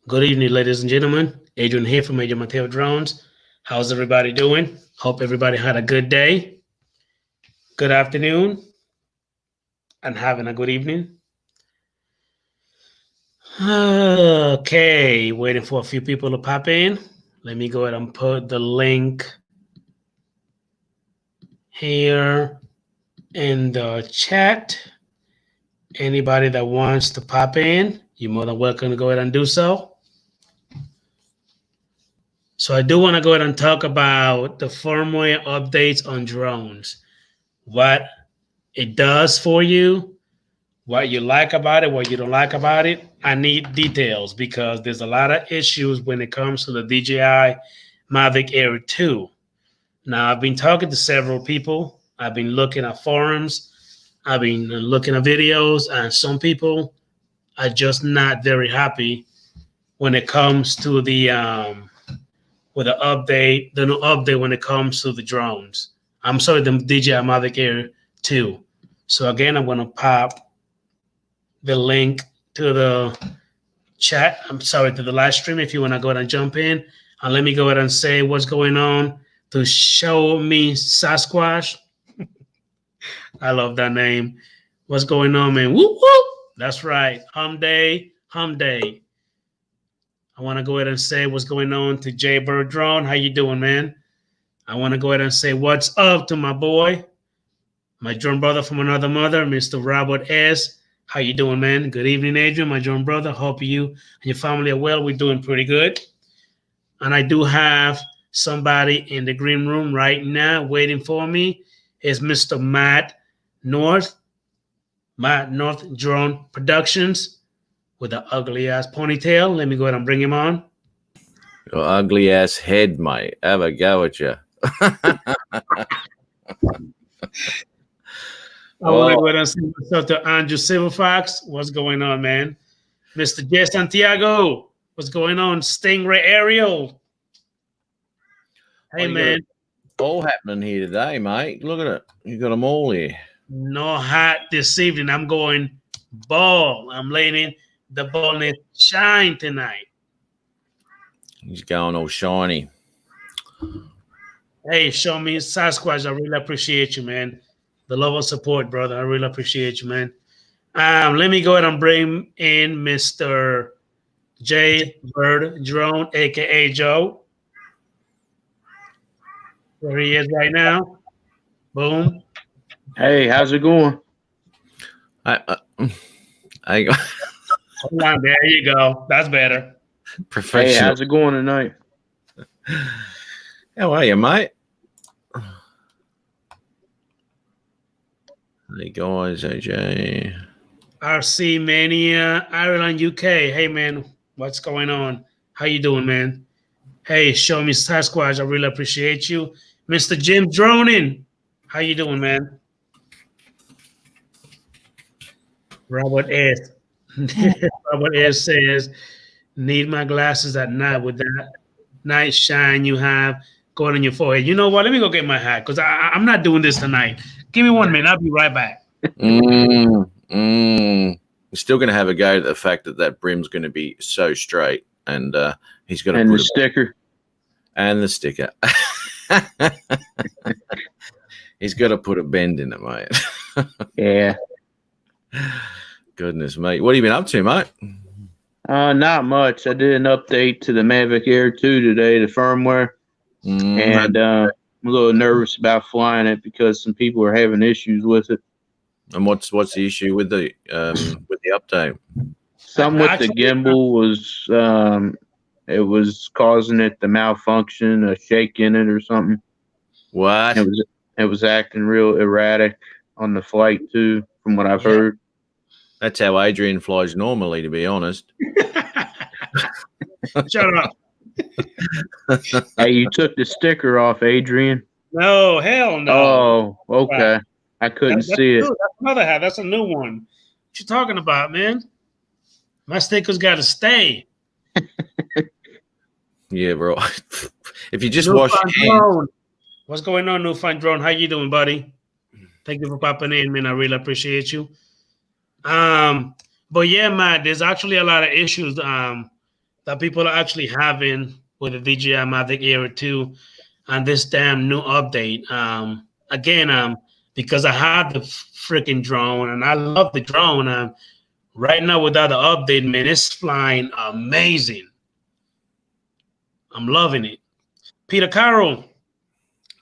Good evening, ladies and gentlemen. Adrian here from Major Mateo Drones. How's everybody doing? Hope everybody had a good day, good afternoon, and having a good evening. Okay, waiting for a few people to pop in. Let me go ahead and put the link here in the chat. Anybody that wants to pop in, you're more than welcome to go ahead and do so. So I do want to go ahead and talk about the firmware updates on drones. What it does for you, what you like about it, what you don't like about it. I need details because there's a lot of issues when it comes to the DJI Mavic Air 2. Now, I've been talking to several people. I've been looking at forums. I've been looking at videos, and some people are just not very happy when it comes to the with the new update when it comes to the drones. I'm sorry, the DJI Mavic Air 2. So again, I'm going to pop the link to the chat. I'm sorry, to the live stream if you want to go ahead and jump in. And let me go ahead and say what's going on to Show Me Sasquatch. I love that name. What's going on, man? Whoop, whoop. That's right. Hum day, hum day. I want to go ahead and say what's going on to Jay Bird Drone. How you doing, man? I want to go ahead and say what's up to my boy, my drone brother from another mother, Mr. Robert S. How you doing, man? Good evening, Adrian, my drone brother. Hope you and your family are well. We're doing pretty good. And I do have somebody in the green room right now waiting for me. Is Mr. Matt North Drone Productions with the ugly ass ponytail. Let me go ahead and bring him on. Your ugly ass head, mate. Have a go at you. I want to go ahead and say what's up to Andrew Silverfox. What's going on, man? Mr. J. Santiago. What's going on? Stingray Ariel. Hey, man. All happening here today, mate. Look at it. You got them all here. No hat this evening. I'm going ball. I'm letting the ballness shine tonight. He's going all shiny. Hey, Show Me Sasquatch. I really appreciate you, man. The love and support, brother. I really appreciate you, man. Let me go ahead and bring in Mr. J Bird Drone, aka Joe. Where he is right now. Boom. Hey, how's it going? I Hold on, there you go. That's better. Professional. Hey, how's it going tonight? How are you, mate? Hey guys, AJ. RC Mania, Ireland, UK. Hey man, what's going on? How you doing, man? Hey, Show Me Sasquatch. I really appreciate you. Mr. Jim Droning. How you doing, man? Robert S. Robert S says, need my glasses at night with that night shine you have going on your forehead. You know what? Let me go get my hat because I'm not doing this tonight. Give me 1 minute. I'll be right back. We're still going to have a go at the fact that brim's going to be so straight, and he's going to put the sticker and the sticker. He's got to put a bend in it, mate. Yeah. Goodness, mate. What have you been up to, mate? Not much. I did an update to the Mavic Air 2 today, the firmware, and I'm a little nervous about flying it because some people are having issues with it. And what's the issue with the update? Something with the gimbal was it was causing it to malfunction, a shake in it or something. What? It was acting real erratic on the flight too, from what I've heard. That's how Adrian flies normally, to be honest. Shut up. Hey, you took the sticker off, Adrian. No, hell no. Oh, okay. I couldn't see it. That's another hat. That's a new one. What you talking about, man? My sticker's got to stay. Yeah, bro. If you just wash your hands. What's going on, Newfound Drone? How you doing, buddy? Thank you for popping in, man. I really appreciate you. But yeah, Matt, there's actually a lot of issues that people are actually having with the DJI Mavic Air 2 and this damn new update. Again, because I had the freaking drone and I love the drone. Right now without the update, man, it's flying amazing. I'm loving it. Peter Carroll,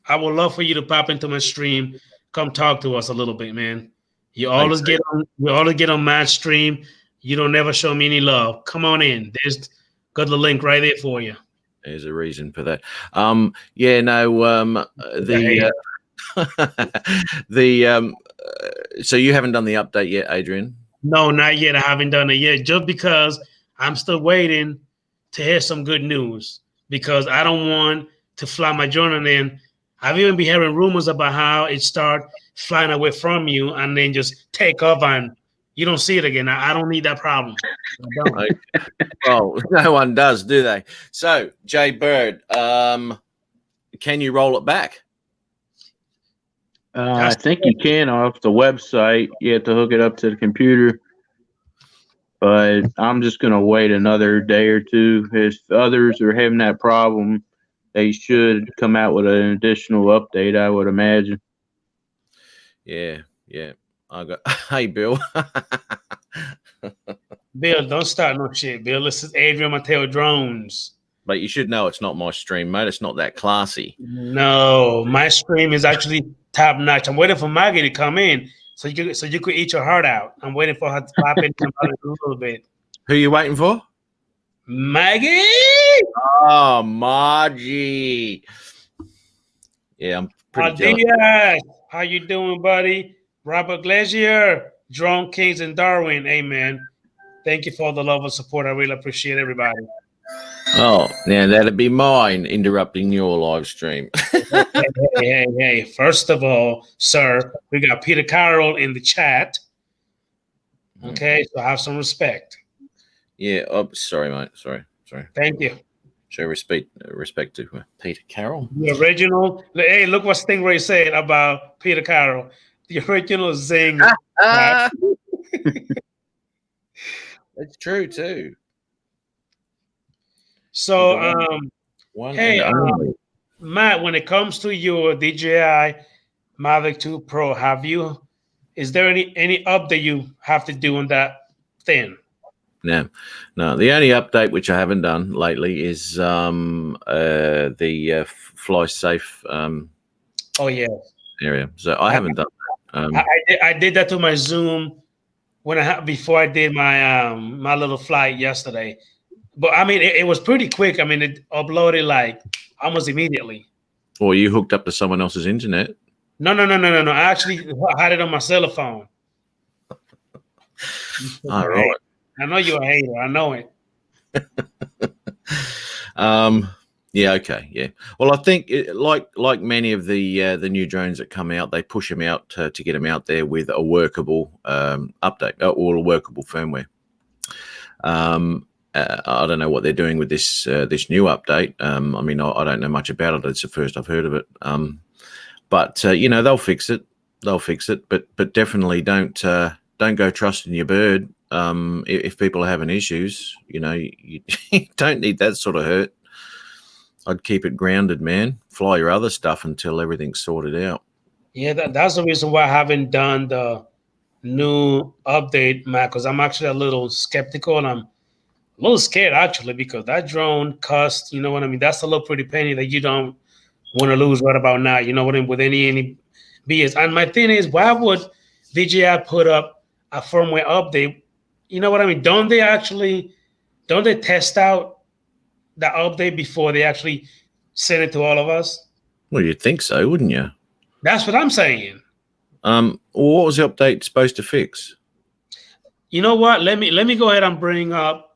I would love for you to pop into my stream. Come talk to us a little bit, man. You always get on my stream. You don't never show me any love. Come on in. There's got the link right there for you. There's a reason for that. Yeah, no, so you haven't done the update yet, Adrian? No, not yet. I haven't done it yet, just because I'm still waiting to hear some good news, because I don't want to fly my drone and then I've even been hearing rumors about how it start flying away from you and then just take off and you don't see it again. I don't need that problem. Okay. Well, no one does, do they? So, Jay Bird, can you roll it back? I think you can off the website. You have to hook it up to the computer. But I'm just going to wait another day or two. If others are having that problem, they should come out with an additional update, I would imagine. Yeah. I got. Hey, Bill. Bill, don't start no shit, Bill. This is Adrian Mateo Drones. But you should know it's not my stream, mate. It's not that classy. No, my stream is actually top notch. I'm waiting for Maggie to come in so you could eat your heart out. I'm waiting for her to pop in a little bit. Who are you waiting for? Maggie. Oh, Margie. Yeah, I'm pretty jealous. How you doing, buddy? Robert Glazier, Drone Kings and Darwin. Amen. Thank you for all the love and support. I really appreciate everybody. Oh, now that'd be mine interrupting your live stream. Hey. First of all, sir, we got Peter Carroll in the chat. Okay, so have some respect. Yeah. Oh, sorry, mate. Sorry. Thank you. Show respect to Peter Carroll. The original. Hey, look what Stingray said about Peter Carroll. The original Zing. That's true too. So, Matt, when it comes to your DJI Mavic 2 Pro, is there any update you have to do on that thing? No. The only update which I haven't done lately is the fly safe area. So I haven't done that. I did that to my Zoom before I did my my little flight yesterday. But I mean, it was pretty quick. I mean, it uploaded like almost immediately. Or you hooked up to someone else's internet? No. I actually had it on my cell phone. All right. I know you're a hater. I know it. Yeah. Okay. Yeah. Well, I think like many of the new drones that come out, they push them out to get them out there with a workable update or a workable firmware. I don't know what they're doing with this new update. I mean, I don't know much about it. It's the first I've heard of it. But they'll fix it. But definitely don't go trusting your bird. If people are having issues, you don't need that sort of hurt. I'd keep it grounded, man. Fly your other stuff until everything's sorted out. Yeah, that's the reason why I haven't done the new update, Matt, because I'm actually a little skeptical and I'm a little scared actually, because that drone cost, you know what I mean? That's a little pretty penny that you don't want to lose right about now, you know what I mean, with any BS. And my thing is, why would DJI put up a firmware update? You know what I mean? Don't they test out the update before they actually send it to all of us? Well, you'd think so, wouldn't you? That's what I'm saying. What was the update supposed to fix? You know what? Let me go ahead and bring up.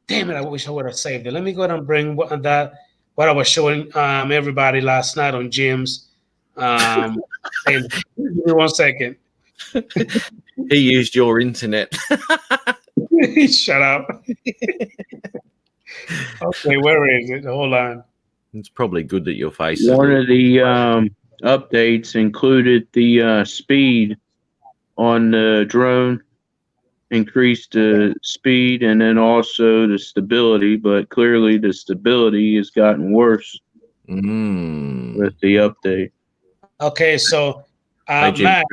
Damn it! I wish I would have saved it. Let me go ahead and bring what I was showing everybody last night on Jim's. And give me 1 second. He used your internet. Shut up. Okay, where is it? Hold on. It's probably good that your face. One of the updates included the speed on the drone increased the speed and then also the stability, but clearly the stability has gotten worse with the update. Okay, so Hey, Jim. Matt,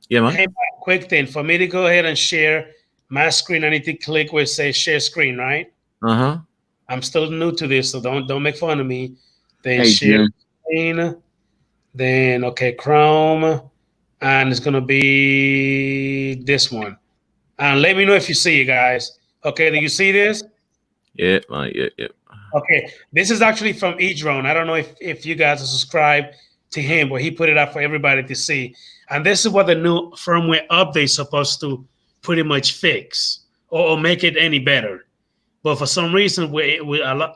Yeah, mate. hey, Matt, quick thing for me to go ahead and share my screen. I need to click where it says share screen, right? Uh-huh. I'm still new to this, so don't make fun of me. Then Hey, share Jim. screen. Then okay, Chrome, and it's gonna be this one. And let me know if you see it, guys. Okay, do you see this? Yeah, mate. Yeah. Okay, this is actually from eDrone. I don't know if you guys are subscribed to him, but he put it out for everybody to see. And this is what the new firmware update is supposed to pretty much fix or make it any better. But for some reason, with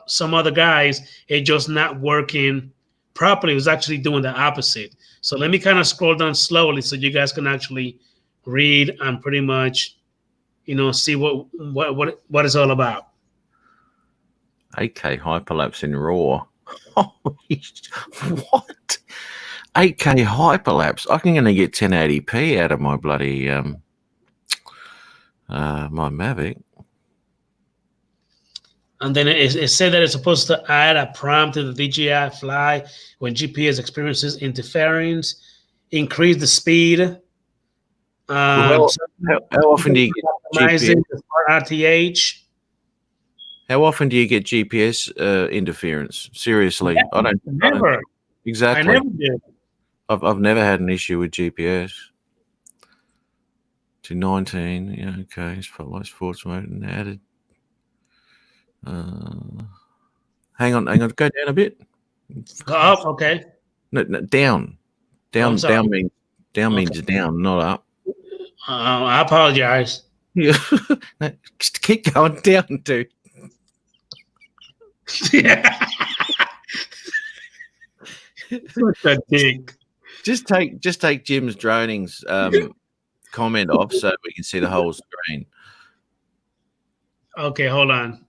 some other guys, it just not working properly. It was actually doing the opposite. So let me kind of scroll down slowly so you guys can actually read and pretty much, see what it's all about. AK hyperlapse in RAW. What? 8K hyperlapse. I can only get 1080p out of my bloody my Mavic. And then it said that it's supposed to add a prompt to the DJI Fly when GPS experiences interference, increase the speed. Well, how often do you get GPS? Optimizing the smart RTH. How often do you get GPS interference? Seriously, I don't. Never. I Exactly. never did. I've never had an issue with GPS. To 19, yeah, okay. Spotlight sports mode and added. Hang on. Go down a bit. Go up, okay. No, down. I'm sorry. Down means down, not up. I apologize. Yeah. No, just keep going down, dude. Yeah. Such a dick. Just take Jim's droning's comment off so we can see the whole screen. Okay, hold on.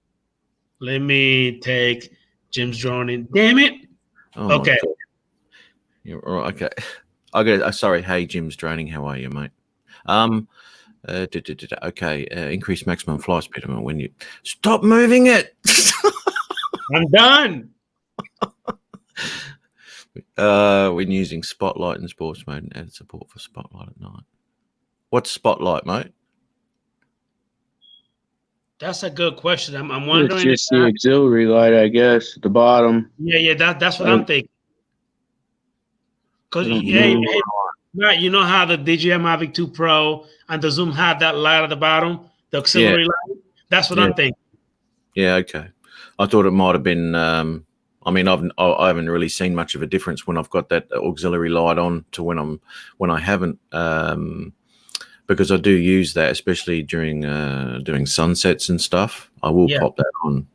Let me take Jim's droning. Damn it. Oh, Okay. You're all right. Okay. I got. Sorry. Hey, Jim's droning. How are you, mate? Okay. Increase maximum fly speed when you stop moving it. I'm done. When using Spotlight in sports mode and added support for Spotlight at night. What's Spotlight, mate? That's a good question. I'm wondering. It's just the auxiliary light, I guess, at the bottom. Yeah. That's what I'm thinking. Because Matt, you know how the DJI Mavic 2 Pro and the Zoom have that light at the bottom, the auxiliary light. That's what I'm thinking. Yeah. Okay. I thought it might have been. I mean, I haven't really seen much of a difference when I've got that auxiliary light on to when I haven't, because I do use that, especially during doing sunsets and stuff. I will pop that on.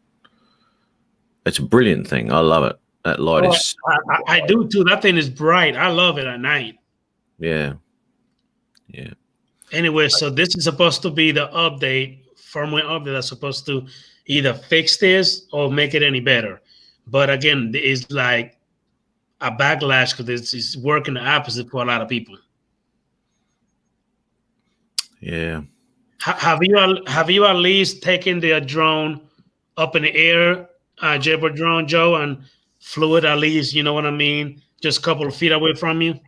It's a brilliant thing. I love it. That light is. I do too. That thing is bright. I love it at night. Yeah. Anyway, so this is supposed to be the firmware update that's supposed to either fix this or make it any better. But again, it's like a backlash because it's working the opposite for a lot of people. Yeah. Have you at least taken the drone up in the air, Jaybird drone, Joe, and flew it at least? You know what I mean? Just a couple of feet away from you.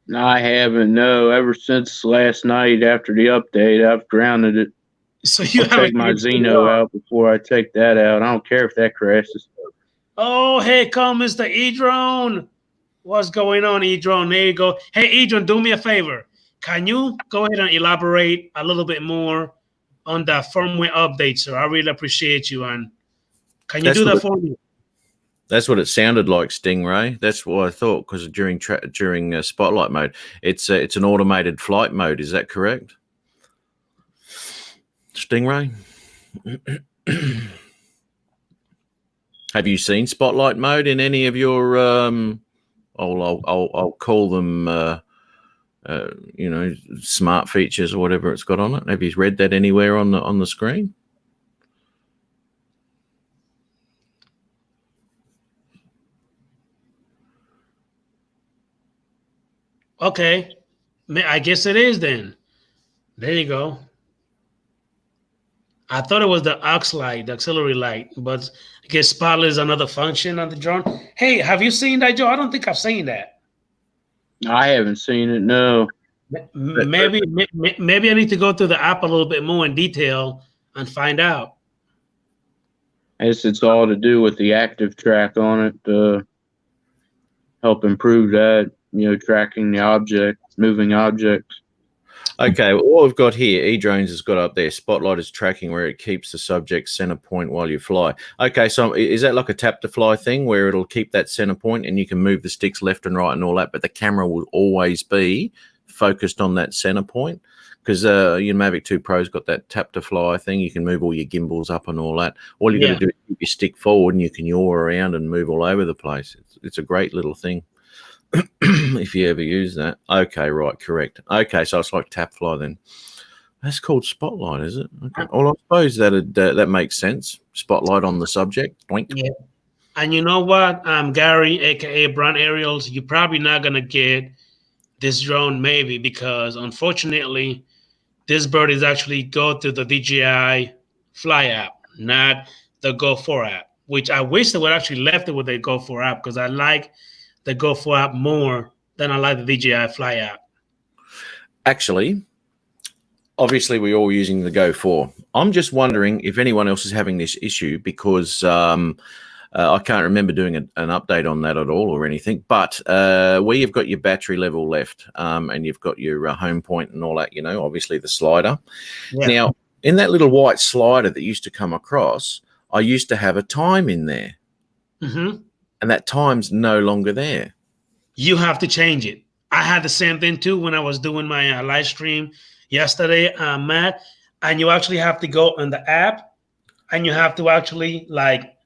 No, I haven't. No, ever since last night after the update, I've grounded it. So you I'll take my Xeno out before I take that out. I don't care if that crashes. Oh, hey, come, Mr. eDrone. What's going on, eDrone? There you go. Hey, eDrone, do me a favor. Can you go ahead and elaborate a little bit more on the firmware update, sir? I really appreciate you. And can you do that for me? That's what it sounded like, Stingray. That's what I thought, because during Spotlight mode, it's an automated flight mode. Is that correct, Stingray? Have you seen Spotlight mode in any of your I'll call them smart features or whatever it's got on it? Have you read that anywhere on the screen? Okay. I guess it is then. There you go. I thought it was the aux light, the auxiliary light, but I guess spotlight is another function on the drone. Hey, have you seen that, Joe? I don't think I've seen that. I haven't seen it. No. Maybe I need to go through the app a little bit more in detail and find out. It's all to do with the active track on it to help improve that, tracking the object, moving objects. Okay, all I've got here, eDrones has got up there. Spotlight is tracking where it keeps the subject center point while you fly. Okay, so is that like a tap to fly thing where it'll keep that center point and you can move the sticks left and right and all that, but the camera will always be focused on that center point? Because your Mavic 2 Pro's got that tap to fly thing. You can move all your gimbals up and all that. All you got to do is keep your stick forward and you can yaw around and move all over the place. It's a great little thing. If you ever use that. Okay, right, correct. Okay, so it's like tap fly then. That's called Spotlight, is it? Okay. Well, I suppose that makes sense. Spotlight on the subject. Doink. Yeah. And you know what, Gary, aka Brown Aerials, you're probably not gonna get this drone maybe because unfortunately, this bird is actually go through the DJI Fly app, not the Go 4 app. Which I wish they would actually left it with the Go 4 app because I like the Go 4 app more than I like the DJI Fly app. Actually, obviously we're all using the Go 4. I'm just wondering if anyone else is having this issue because I can't remember doing an update on that at all or anything. But where you've got your battery level left and you've got your home point and all that, obviously the slider. Yeah. Now, in that little white slider that used to come across, I used to have a time in there. Mm-hmm. And that time's no longer there. You have to change it. I had the same thing too when I was doing my live stream yesterday, Matt. And you actually have to go on the app and you have to actually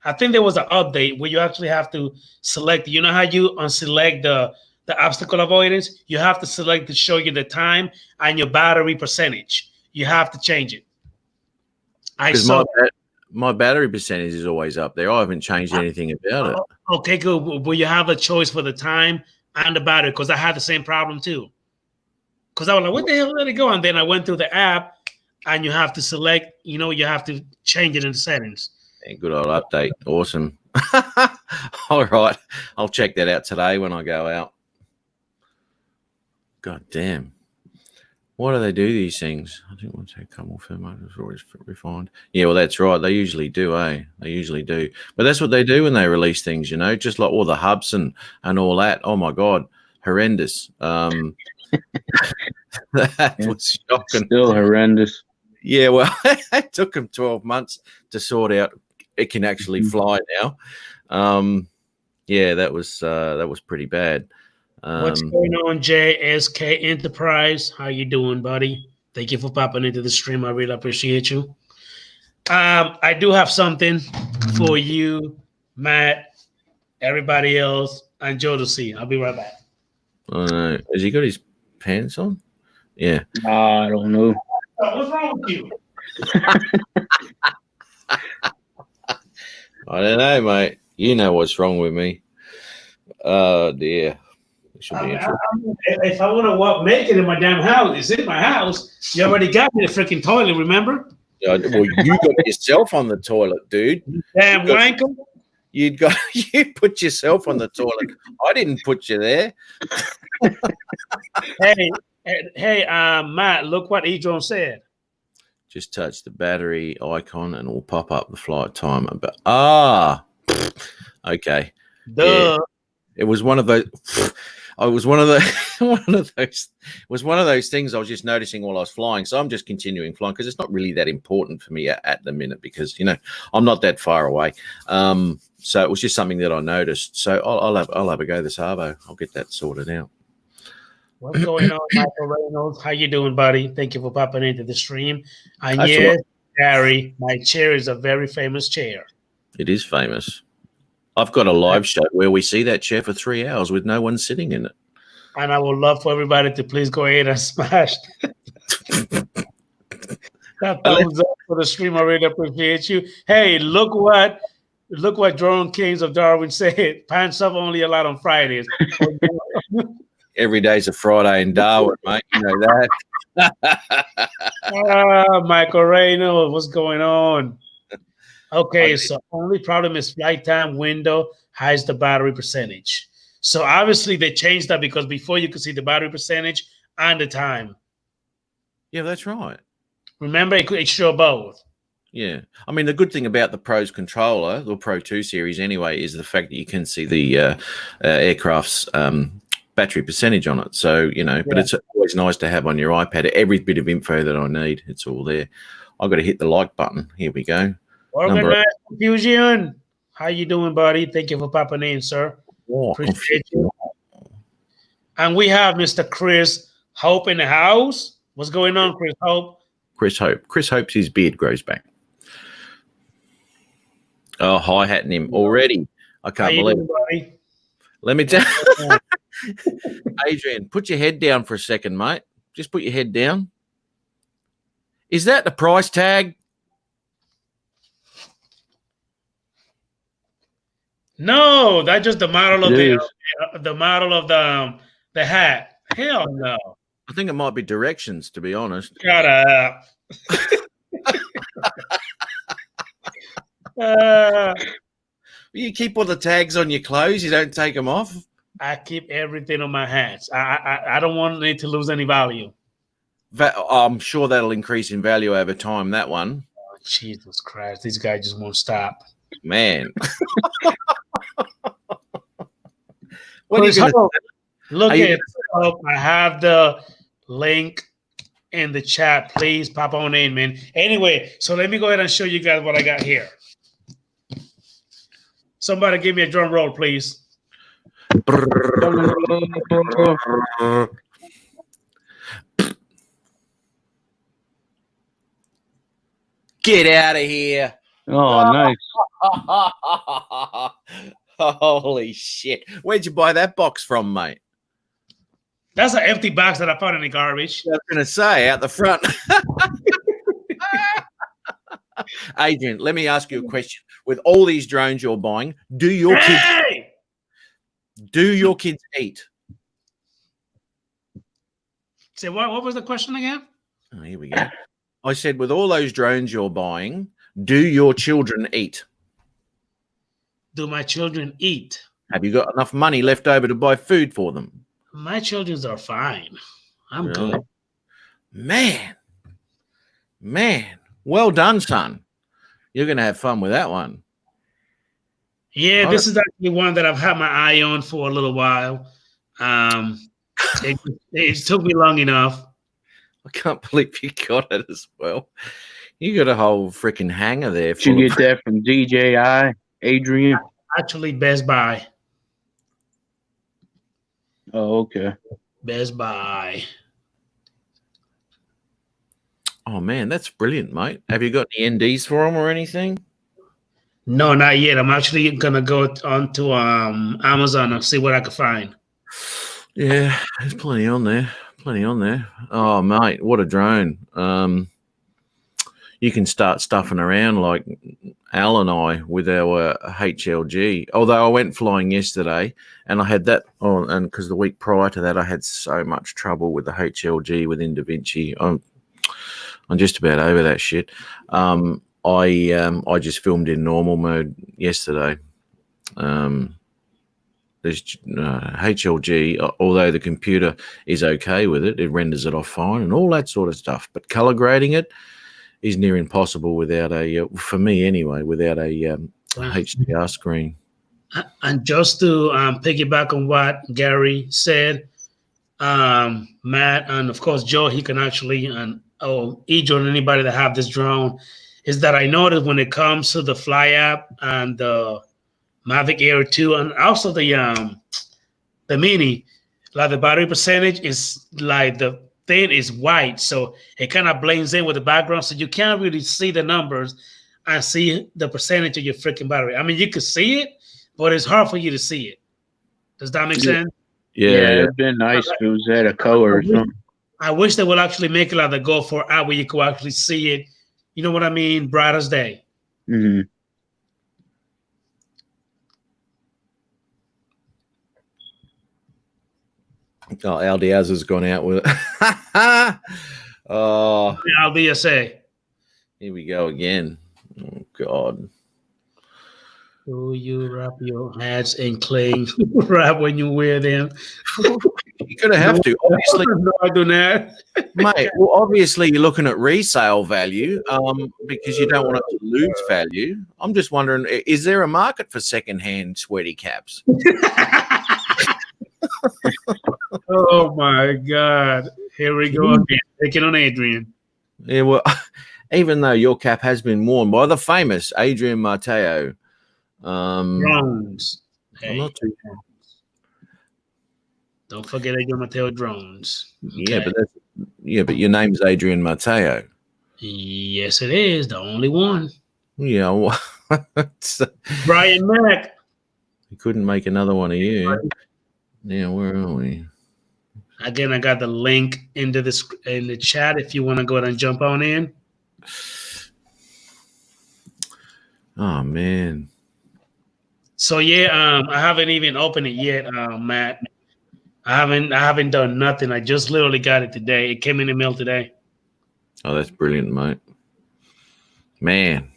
I think there was an update where you actually have to select, you know how you unselect the obstacle avoidance? You have to select to show you the time and your battery percentage. You have to change it. My battery percentage is always up there. I haven't changed anything about it. Okay, good. Well, you have a choice for the time and the battery because I had the same problem too. Because I was like, what the hell did it go? And then I went through the app and you have to select, you have to change it in the settings. Good old update. Awesome. All right. I'll check that out today when I go out. God damn. Why do they do these things? I think once they come off firmware, it's always refined. Yeah, well, that's right. They usually do, eh? They usually do. But that's what they do when they release things, just like all the hubs and all that. Oh, my God. Horrendous. That was shocking. Still horrendous. Yeah, well, it took them 12 months to sort out it can actually fly now. Yeah, that was pretty bad. What's going on, JSK Enterprise? How you doing, buddy? Thank you for popping into the stream. I really appreciate you. I do have something for you, Matt, everybody else, and Joe to see. I'll be right back. Has he got his pants on? Yeah. I don't know. What's wrong with you? I don't know, mate. You know what's wrong with me. Oh, dear. If I want to walk naked in my damn house, it's in my house. You already got me the freaking toilet, remember? Well, you got yourself on the toilet, dude. Damn wanker. You put yourself on the toilet. I didn't put you there. Hey, Matt, look what eDrone said. Just touch the battery icon and it will pop up the flight timer. But okay. Duh. Yeah. It was one of those. It was one of those things I was just noticing while I was flying. So I'm just continuing flying because it's not really that important for me at the minute because I'm not that far away. So it was just something that I noticed. So I'll have a go this Arvo. I'll get that sorted out. What's going on, Michael Reynolds? How you doing, buddy? Thank you for popping into the stream. And That's yes, Gary, my chair is a very famous chair. It is famous. I've got a live show where we see that chair for 3 hours with no one sitting in it. And I would love for everybody to please go ahead and smash that thumbs up for the stream. I really appreciate you. Hey, look what Drone Kings of Darwin said. Pants up only allowed on Fridays. Every day's a Friday in Darwin, mate. You know that. Michael Reynolds, what's going on? Okay, I- so only problem is flight time window hides the battery percentage. So obviously they changed that because before you could see the battery percentage and the time. yeah, that's right. Remember, it could show both. Yeah. I mean, the good thing about the Pro's controller, the Pro 2 series anyway, is the fact that you can see the aircraft's battery percentage on it. So, you know, but Yeah. it's always nice to have on your iPad every bit of info that I need. It's all there. I've got to hit the like button. Here we go. Organized Confusion. How you doing, buddy? Thank you for popping in, sir. Appreciate you. And we have Mr. Chris Hope in the house. What's going on, Chris Hope? Chris Hope. Chris hopes his beard grows back. Oh, hi-hatting him already. I can't believe it. Buddy? Let me tell Adrian, put your head down for a second, mate. Just put your head down. Is that the price tag? No, that's just the model of the model of the hat. Hell no. I think it might be directions, to be honest. Shut up. You keep all the tags on your clothes. You don't take them off. I keep everything on my hats. I don't want it to lose any value. I'm sure that'll increase in value over time. That one. Oh, Jesus Christ, these guys just won't stop. Man. What are you gonna look at? I have the link in the chat. Please pop on in, man. Anyway, so let me go ahead and show you guys what I got here. Somebody give me a drum roll, please. Get out of here. Oh, nice. Holy shit. Where'd you buy that box from, mate? That's an empty box that I found in the garbage. I was going to say, out the front. Adrian, let me ask you a question. With all these drones you're buying, do your kids eat? Say what was the question again? Oh, here we go. I said, with all those drones you're buying, do your children eat? Do my children eat? Have you got enough money left over to buy food for them? My children are fine. I'm good. Man. Well done, son. You're going to have fun with that one. Yeah, this is actually one that I've had my eye on for a little while. It took me long enough. I can't believe you got it as well. You got a whole freaking hanger there. Did you get that from DJI, Adrian? Actually, Best Buy. Oh, okay. Best Buy. Oh, man, that's brilliant, mate. Have you got any NDs for them or anything? No, not yet. I'm actually going to go onto Amazon and see what I can find. Yeah, there's plenty on there. Oh, mate, what a drone. You can start stuffing around like Al and I with our HLG. Although I went flying yesterday and I had that on, and because the week prior to that I had so much trouble with the HLG within DaVinci. I'm just about over that shit. I just filmed in normal mode yesterday. There's HLG, although the computer is okay with it, it renders it off fine and all that sort of stuff. But color grading it is near impossible without for me anyway, without a HDR screen. And just to piggyback on what Gary said, Matt, and of course Joe, he can actually, and Ejo and anybody that have this drone, is that I noticed when it comes to the Fly app and the Mavic Air 2 and also the Mini, like the battery percentage is like the thing is white, so it kind of blends in with the background, so you can't really see the numbers and see the percentage of your freaking battery. I mean, you can see it, but it's hard for you to see it. Does that make sense? Yeah, it'd been nice if it was at a color or something. I wish they would actually make it like the Go 4 app where you could actually see it. You know what I mean? Bright as day. Mm-hmm. Oh, Al Diaz has gone out with it. Oh, Al DSA. here we go again. Oh, God. Do you wrap your hats in cling wrap when you wear them? You're going to have to. Obviously, No, I do not. mate, well, obviously you're looking at resale value because you don't want it to lose value. I'm just wondering, is there a market for secondhand sweaty caps? Oh my God. Here we go again. Taking on Adrian. Yeah, well, even though your cap has been worn by the famous Adrian Mateo, Drones. I'm Hey, not too. don't forget Adrian Mateo drones. Yeah, Okay. but your name's Adrian Mateo. Yes, it is. The only one. Yeah, well, Brian Mack. we couldn't make another one of you. Yeah, where are we? Again, I got the link in the chat if you want to go ahead and jump on in. Oh man. So yeah, I haven't even opened it yet, Matt. I haven't done nothing. I just literally got it today. It came in the mail today. Oh, that's brilliant, mate. Man,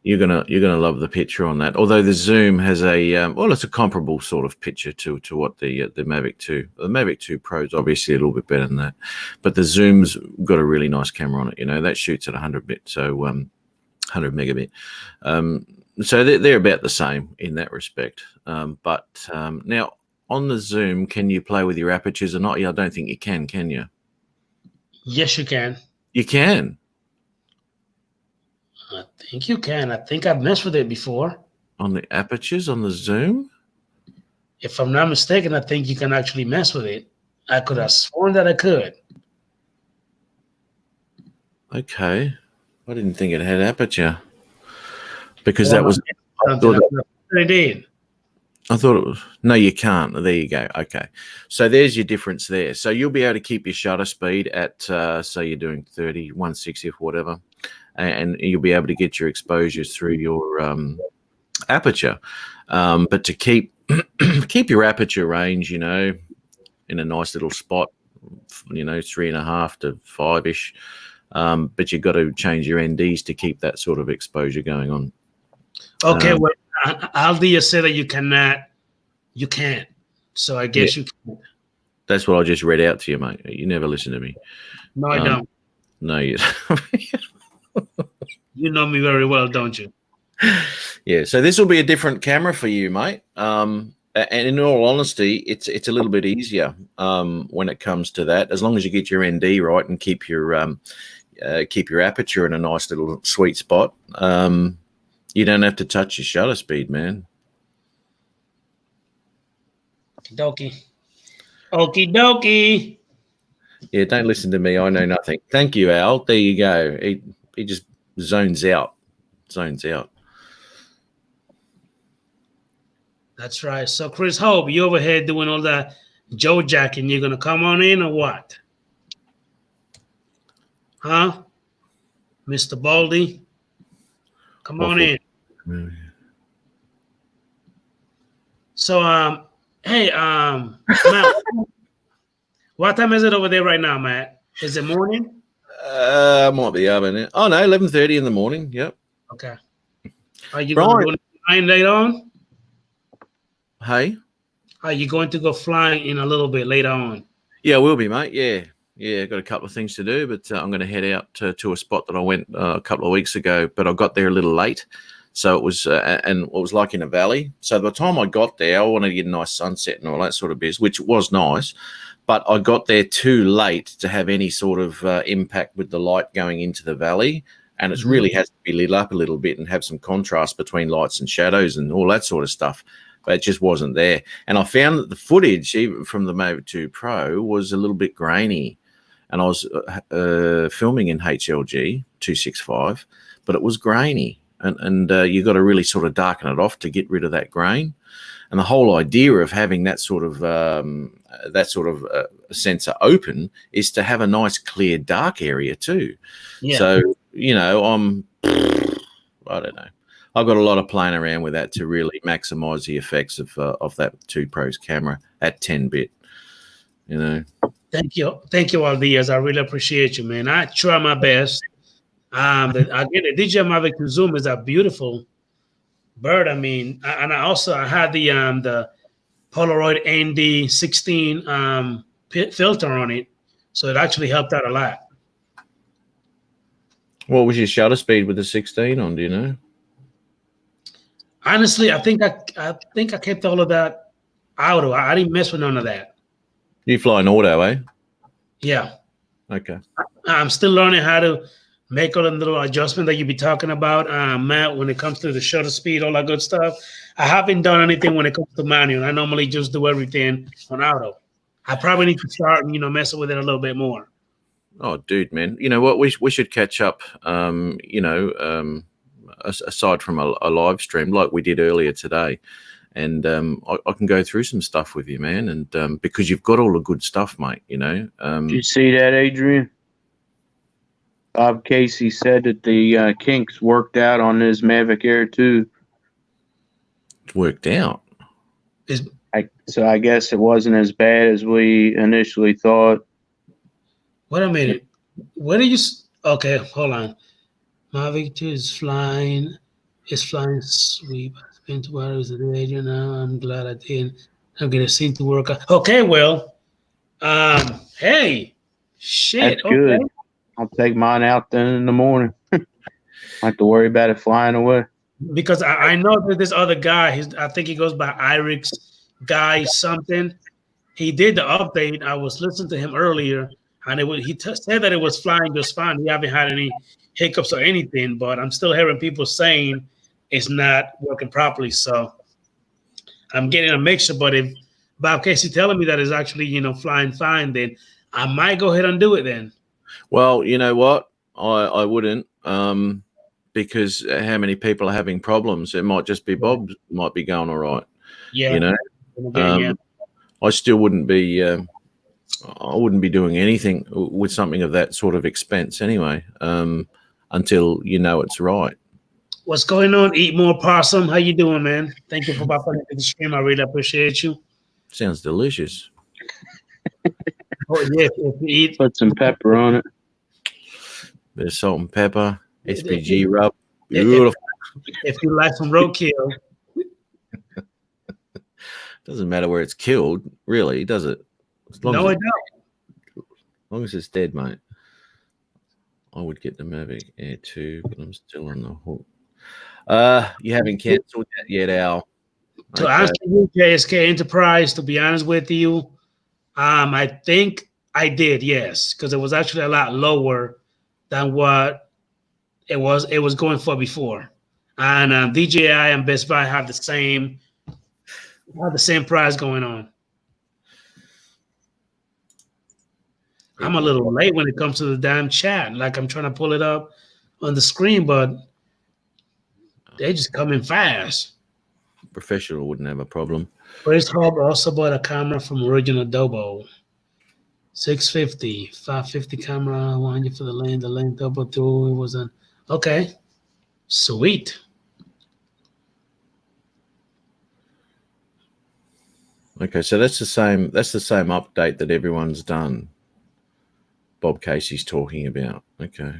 you're gonna love the picture on that. Although the zoom has a well, it's a comparable sort of picture to what the Mavic 2. The Mavic 2 Pro is obviously a little bit better than that, but the zoom's got a really nice camera on it. You know, that shoots at 100 bit, so 100 megabit. So they're about the same in that respect. But now on the zoom, can you play with your apertures or not? Yeah, I don't think you can you? Yes, you can. You can. I think you can. I think I've messed with it before. On the apertures on the zoom? If I'm not mistaken, I think you can actually mess with it. I could have sworn that I could. Okay. I didn't think it had aperture. Because that was I did. I thought it was no, you can't. There you go. Okay. So there's your difference there. So you'll be able to keep your shutter speed at say you're doing 30, 160 or whatever. And you'll be able to get your exposures through your aperture. But to keep keep your aperture range, you know, in a nice little spot, you know, 3.5 to 5-ish. But you've got to change your NDs to keep that sort of exposure going on. Okay, well, Aldia said that you cannot. You can't. So I guess you can. That's what I just read out to you, mate. You never listen to me. No, I don't. No, you. You know me very well, don't you? Yeah. So this will be a different camera for you, mate. And in all honesty, it's a little bit easier when it comes to that, as long as you get your ND right and keep your aperture in a nice little sweet spot. You don't have to touch your shutter speed, man. Okie dokie. Yeah, don't listen to me. I know nothing. Thank you, Al. There you go. He just zones out. That's right. So Chris Hope, you over here doing all that Joe jacking. You're gonna come on in or what? Huh? Mr. Baldy? Come on in. So hey, Matt, what time is it over there right now, Matt? Is it morning? Might be up in it. Oh no, 11:30 in the morning. Yep. Okay. Are you going to go flying later on? Hey? Are you going to go flying in a little bit later on? Yeah, we'll be, mate. Yeah. Got a couple of things to do, but I'm going to head out to a spot that I went a couple of weeks ago, but I got there a little late. So it was, and it was like in a valley. So by the time I got there, I wanted to get a nice sunset and all that sort of biz, which was nice. But I got there too late to have any sort of impact with the light going into the valley. And it really has to be lit up a little bit and have some contrast between lights and shadows and all that sort of stuff. But it just wasn't there. And I found that the footage, even from the Mavic 2 Pro, was a little bit grainy. And I was filming in HLG 265, but it was grainy. And you got to really sort of darken it off to get rid of that grain. And the whole idea of having that sort of sensor open is to have a nice clear dark area too. Yeah. So I don't know. I've got a lot of playing around with that to really maximize the effects of that 2 Pro's camera at 10 bit. You know. Thank you, Aldiaz. I really appreciate you, man. I try my best. Again, the DJI Mavic 2 Zoom is a beautiful bird. I mean, and I had the Polaroid ND16 filter on it, so it actually helped out a lot. What was your shutter speed with the 16 on? Do you know? Honestly, I think I kept all of that auto. I didn't mess with none of that. You fly an auto, eh? Yeah. Okay. I'm still learning how to make all the little adjustment that you be talking about, Matt, when it comes to the shutter speed, all that good stuff. I haven't done anything when it comes to manual. I normally just do everything on auto. I probably need to start, messing with it a little bit more. Oh, dude, man. You know what? We should catch up, aside from a live stream like we did earlier today. And I can go through some stuff with you, man. And because you've got all the good stuff, mate, Did you see that, Adrian? Bob Casey said that the kinks worked out on his Mavic Air 2. It's worked out. So I guess it wasn't as bad as we initially thought. Wait a minute. Where do you? Okay, hold on. Mavic 2 is flying. It's flying sweep. Been 2 hours a day now. I'm glad I did. I'm gonna seem to work out. Okay, well, hey, shit. That's good. I'll take mine out then in the morning. I don't have to worry about it flying away. Because I know that this other guy, I think he goes by Irix Guy something. He did the update. I was listening to him earlier, and he said that it was flying just fine. He haven't had any hiccups or anything, but I'm still hearing people saying it's not working properly. So I'm getting a mixture. But if Bob Casey telling me that it's actually flying fine, then I might go ahead and do it then. Well, you know what? I wouldn't, because how many people are having problems? It might just be Bob might be going all right. Yeah. I still wouldn't be. I wouldn't be doing anything with something of that sort of expense anyway, until it's right. What's going on? Eat more possum. How you doing, man? Thank you for popping into the stream. I really appreciate you. Sounds delicious. Oh yeah, if you eat, put some pepper on it. Bit of salt and pepper, SPG rub. Beautiful. If you like some roadkill. Doesn't matter where it's killed, really, does it? No, it don't. As long as it's dead, mate. I would get the Mavic Air 2, but I'm still on the hook. You haven't cancelled that yet, Al. To answer you, JSK Enterprise, to be honest with you, I think I did, yes, because it was actually a lot lower than what it was going for before. And DJI and Best Buy have the same price going on. I'm a little late when it comes to the damn chat. Like I'm trying to pull it up on the screen, but they just come in fast. Professional wouldn't have a problem. Chris Hub also bought a camera from Original Dobo. 650, 550 camera, 100 for the lane. The lane double through. It was okay. Sweet. Okay, so that's the same update that everyone's done. Bob Casey's talking about. Okay.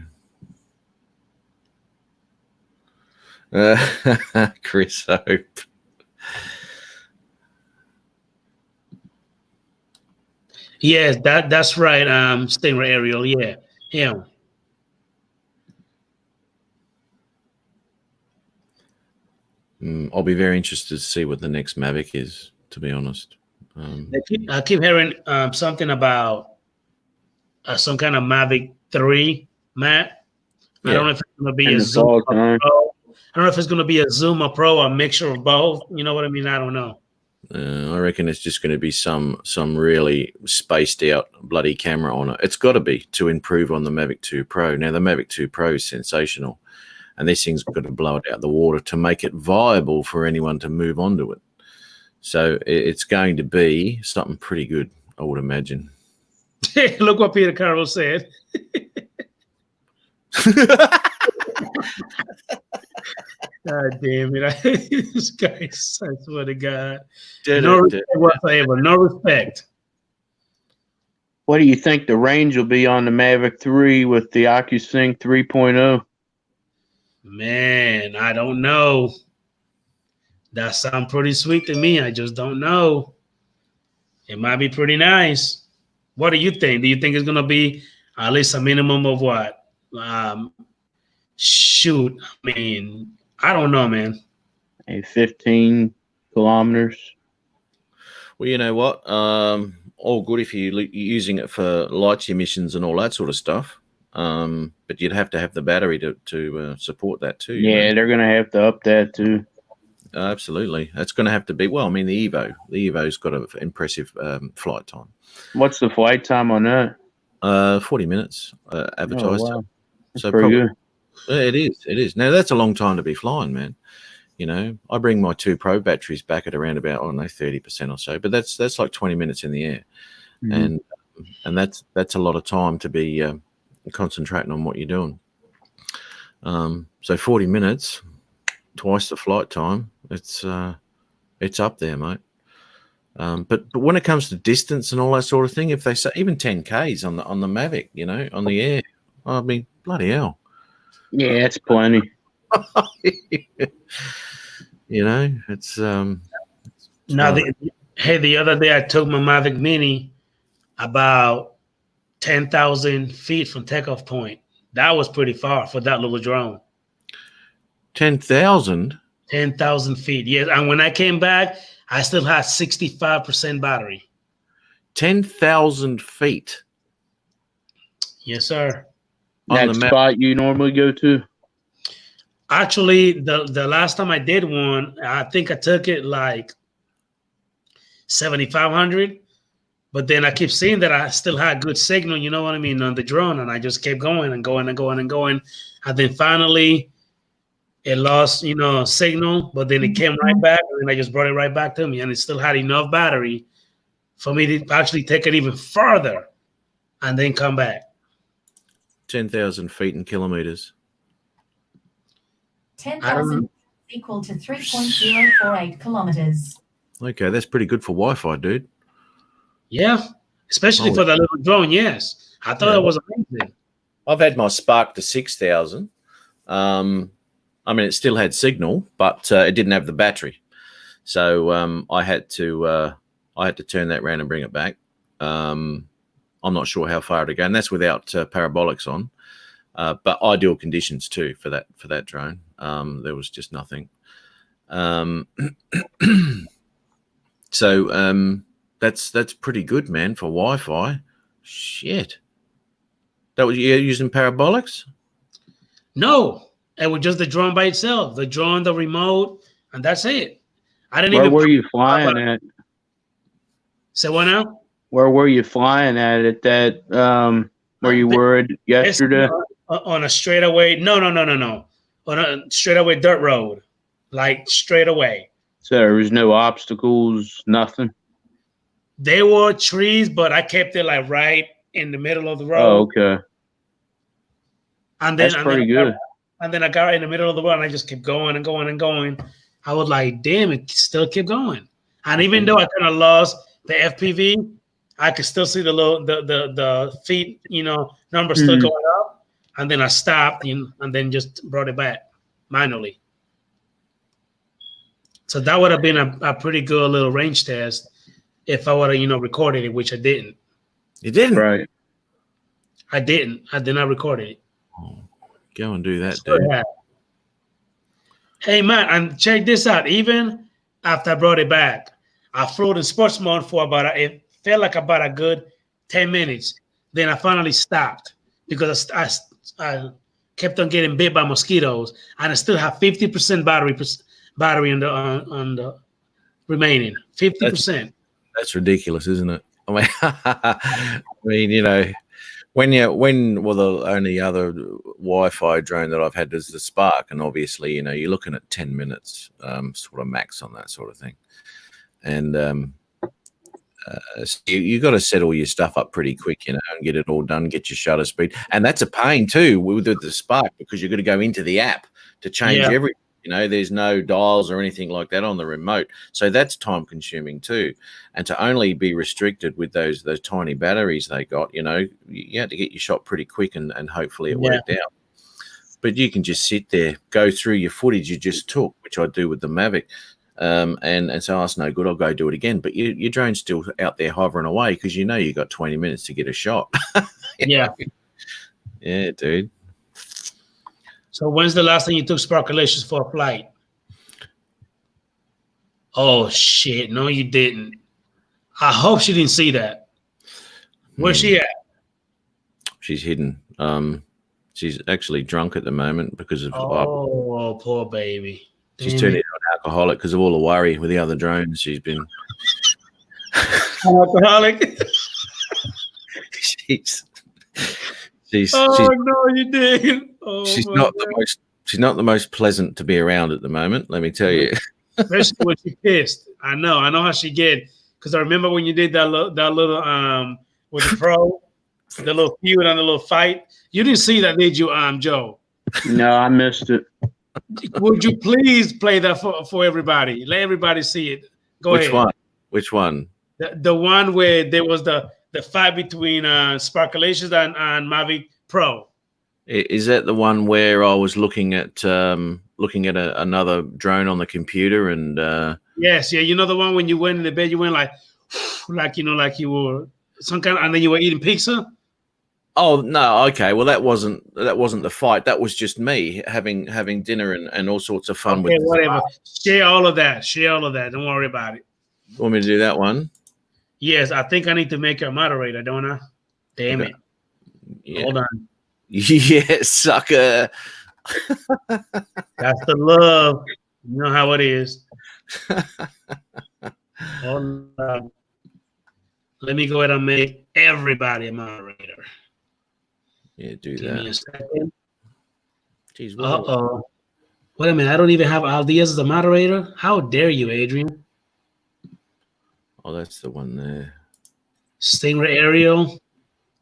Chris Hope. Yes, that's right. Stingray Ariel. Yeah, him. I'll be very interested to see what the next Mavic is, to be honest. I keep hearing something about some kind of Mavic 3, Matt. Yeah. I don't know if it's going to be a Zoom Pro. I don't know if it's going to be a Zoom or Pro, a mixture of both. You know what I mean? I don't know. I reckon it's just going to be some really spaced out bloody camera on it. It's got to be to improve on the Mavic 2 Pro. Now, the Mavic 2 Pro is sensational, and this thing's got to blow it out of the water to make it viable for anyone to move on to it. So it's going to be something pretty good, I would imagine. Look what Peter Carroll said. God damn it. This guy, I swear to God. No respect whatsoever. No respect. What do you think the range will be on the Mavic 3 with the OcuSync 3.0? Man, I don't know. That sounds pretty sweet to me. I just don't know. It might be pretty nice. What do you think? Do you think it's gonna be at least a minimum of what? Shoot, I mean, I don't know, man. 15 kilometers. Well, you know what? All good if you're using it for light emissions and all that sort of stuff. But you'd have to have the battery to support that too. Yeah, they're going to have to up that too. Absolutely. That's going to have to be, well, I mean, the Evo's got an impressive flight time. What's the flight time on that? 40 minutes advertised. Oh, wow. That's so pretty probably, good. It is. Now, that's a long time to be flying, man. You know, I bring my 2 Pro batteries back at around about, I don't know, 30% or so, but that's like 20 minutes in the air. Mhm. And that's a lot of time to be concentrating on what you're doing. So 40 minutes, twice the flight time, it's up there, mate. But when it comes to distance and all that sort of thing, if they say even 10Ks on the Mavic, you know, on the air, I mean, bloody hell. Yeah, it's plenty. You know, it's Now, the other day I took my Mavic Mini about 10,000 feet from takeoff point. That was pretty far for that little drone. 10,000? 10,000 feet, yes. And when I came back, I still had 65% battery. 10,000 feet? Yes, sir. That spot you normally go to? Actually, the last time I did one, I think I took it like 7,500. But then I keep seeing that I still had good signal, you know what I mean, on the drone. And I just kept going and going and going and going. And then finally it lost, you know, signal, but then it came right back. And then I just brought it right back to me. And it still had enough battery for me to actually take it even further and then come back. 10,000 feet in kilometers. 10,000 equal to 3.048 kilometers. Okay, that's pretty good for Wi-Fi, dude. Yeah, especially for the little drone. Yes, I thought it was amazing. I've had my Spark to 6,000. I mean, it still had signal, but it didn't have the battery, so I had to turn that around and bring it back. I'm not sure how far to go, and that's without parabolics on. But ideal conditions too for that drone. There was just nothing. So that's pretty good, man, for Wi-Fi. Shit. That was you using parabolics? No, it was just the drone by itself. The drone, the remote, and that's it. I didn't Where even. Where were you flying at? Say what now? Where were you flying at that where you were yesterday? On a straightaway. No. On a straightaway dirt road, like straight away. So there was no obstacles, nothing. There were trees, but I kept it like right in the middle of the road. Oh, okay. And then, that's pretty good. And then I got right in the middle of the road, and I just kept going and going and going. I was like, damn, it still kept going. And even though I kind of lost the FPV, I could still see the feet, you know, number still going up. And then I stopped and then just brought it back manually. So that would have been a pretty good little range test if I would have, you know, recorded it, which I didn't. You didn't? Right. I didn't. I did not record it. Oh, go and do that, dude. Yeah. Hey, man, and check this out. Even after I brought it back, I flew in sports mode for it felt like about a good 10 minutes. Then I finally stopped because I kept on getting bit by mosquitoes, and I still have 50% battery on the remaining 50%. That's ridiculous, isn't it? I mean, you know, the only other Wi-Fi drone that I've had is the Spark, and obviously, you know, you're looking at 10 minutes, sort of max on that sort of thing, and so you got to set all your stuff up pretty quick, you know, and get it all done, get your shutter speed, and that's a pain too with the Spark because you've got to go into the app to change everything. You know, there's no dials or anything like that on the remote. So that's time consuming too. And to only be restricted with those tiny batteries they got, you know, you had to get your shot pretty quick and hopefully it worked out. But you can just sit there, go through your footage you just took, which I do with the Mavic, and say, oh, it's no good, I'll go do it again. But your drone's still out there hovering away because you know you got 20 minutes to get a shot. Yeah. Yeah, dude. So when's the last time you took Sparkalacious for a flight? Oh shit! No, you didn't. I hope she didn't see that. Where's she at? She's hidden. She's actually drunk at the moment because of. Oh, poor baby. She's turned into an alcoholic because of all the worry with the other drones. She's been alcoholic. she's no, you didn't. Oh, she's not the most pleasant to be around at the moment. Let me tell you. Especially when she pissed. I know how she get. Because I remember when you did that little with the pro, the little feud and the little fight. You didn't see that, did you, Joe? No, I missed it. Would you please play that for everybody? Let everybody see it. Go ahead. Which one? The one where there was the fight between Sparkalacious and Mavic Pro. Is that the one where I was looking at another drone on the computer and yes, yeah, you know the one when you went in the bed, you went like you know, like you were some kind of, and then you were eating pizza. Oh no, okay. Well, that wasn't the fight. That was just me having dinner and all sorts of fun with whatever. Share all of that. Don't worry about it. You want me to do that one? Yes, I think I need to make her a moderator, don't I? Damn it. Yeah. Hold on. Yeah, sucker. That's the love. You know how it is. Hold on. Let me go ahead and make everybody a moderator. Yeah, do Give that. me a second. Jeez, wait a minute. I don't even have Aldiaz as a moderator. How dare you, Adrian? Oh, that's the one there. Stingray Ariel.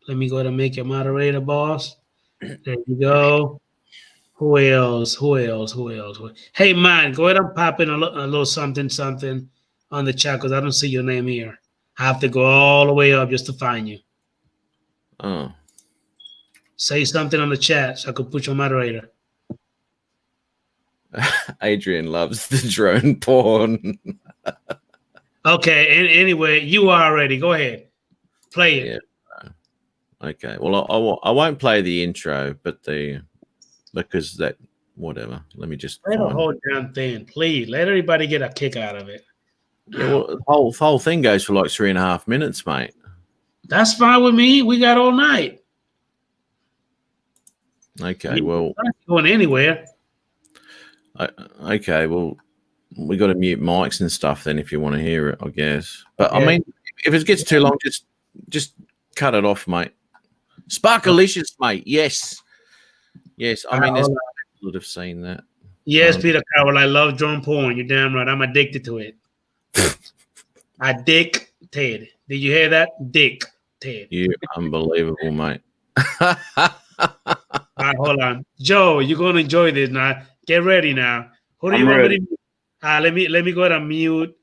Let me go ahead and make you a moderator, boss. There you go. Who else? Hey, man, go ahead and pop in a little something on the chat because I don't see your name here. I have to go all the way up just to find you. Oh. Say something on the chat so I could put you on moderator. Adrian loves the drone porn. Okay, anyway, you are ready. Go ahead. Play it. Yeah. Okay. Well, I won't play the intro, but because that whatever. Let me just play the whole damn thing, please. Let everybody get a kick out of it. Yeah, well, the whole thing goes for like 3.5 minutes, mate. That's fine with me. We got all night. Okay, well, not going anywhere. Okay, well, we got to mute mics and stuff then if you want to hear it, I guess. But okay. I mean, if it gets too long, just cut it off, mate. Sparkalicious, mate. Yes. I mean, there's people that have seen that. Yes, Peter Carroll. I love drone porn. You're damn right. I'm addicted to it. Addicted. Did you hear that? Dick Ted. You're unbelievable, mate. All right, hold on, Joe. You're gonna enjoy this now. Get ready now. Who do you want me to? Let me go ahead and mute.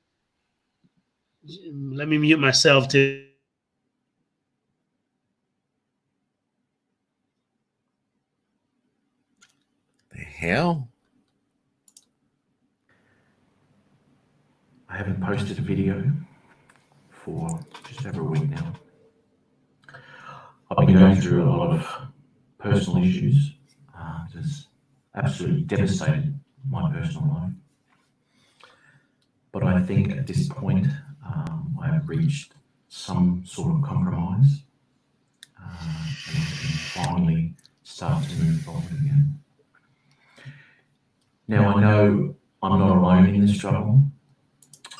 Let me mute myself too. The hell? I haven't posted a video for just over a week now. I've been going through a lot of personal issues. Just absolutely devastated my personal life. But I think at this point, I have reached some sort of compromise and I can finally start to move forward again. Now, I know I'm not alone in this struggle.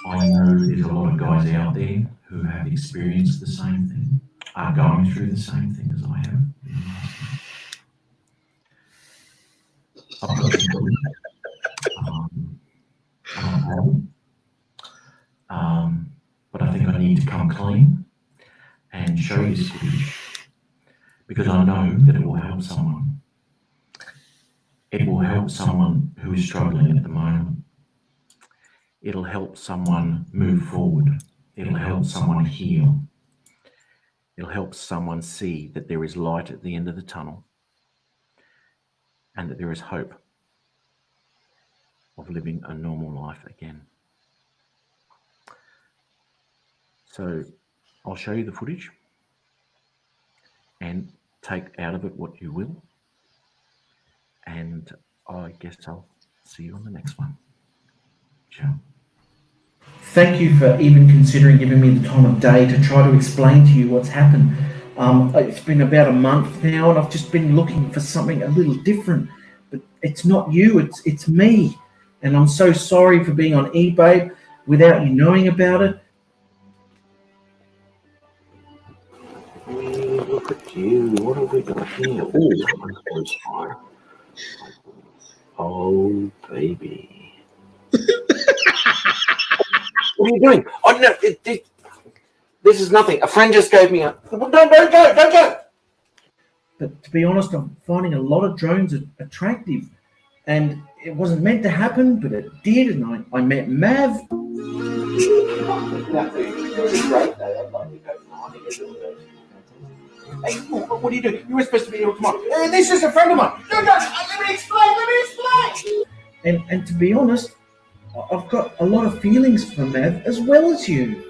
I know there's a lot of guys out there who have experienced the same thing, are going through the same thing as I have. I've got but I think I need to come clean and show this footage because I know that it will help someone. It will help someone who is struggling at the moment. It'll help someone move forward. It'll help someone heal. It'll help someone see that there is light at the end of the tunnel and that there is hope of living a normal life again. So I'll show you the footage and take out of it what you will. And I guess I'll see you on the next one. Ciao. Thank you for even considering giving me the time of day to try to explain to you what's happened. It's been about a month now, and I've just been looking for something a little different. But it's not you, it's me. And I'm so sorry for being on eBay without you knowing about it. Look at you. What have we got here? Oh, someone's got a spine. Oh, baby. What are you doing? Oh, no, this is nothing. A friend just gave me a... Don't go. But to be honest, I'm finding a lot of drones attractive. And it wasn't meant to happen, but it did. And I met Mav. Hey, what are you doing? You were supposed to be here tomorrow. This is a friend of mine. No, let me explain. And to be honest, I've got a lot of feelings for Mav as well as you.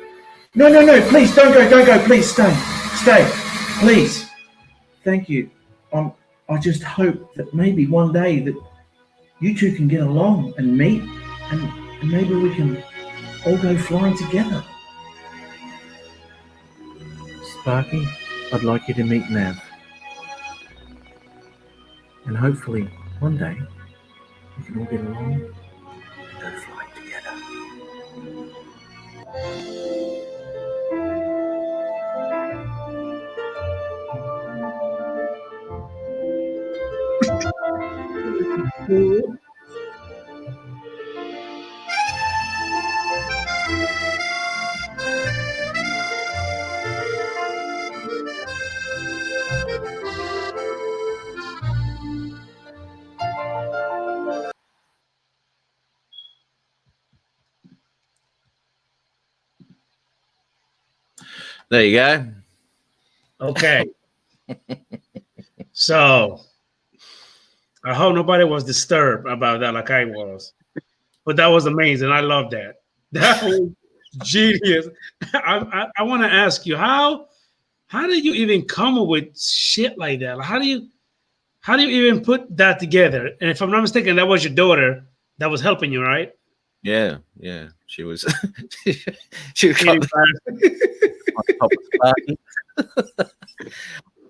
No, please don't go. Please stay, please. Thank you. I just hope that maybe one day that you two can get along and meet, and maybe we can all go flying together. Sparky, I'd like you to meet Mav. And hopefully one day we can all get along and go flying together. There you go. Okay. So I hope nobody was disturbed about that like I was. But that was amazing. I love that. That was genius. I want to ask you, how did you even come up with shit like that? Like, how do you even put that together? And if I'm not mistaken, that was your daughter that was helping you, right? Yeah. She was. she was on top of Sparky.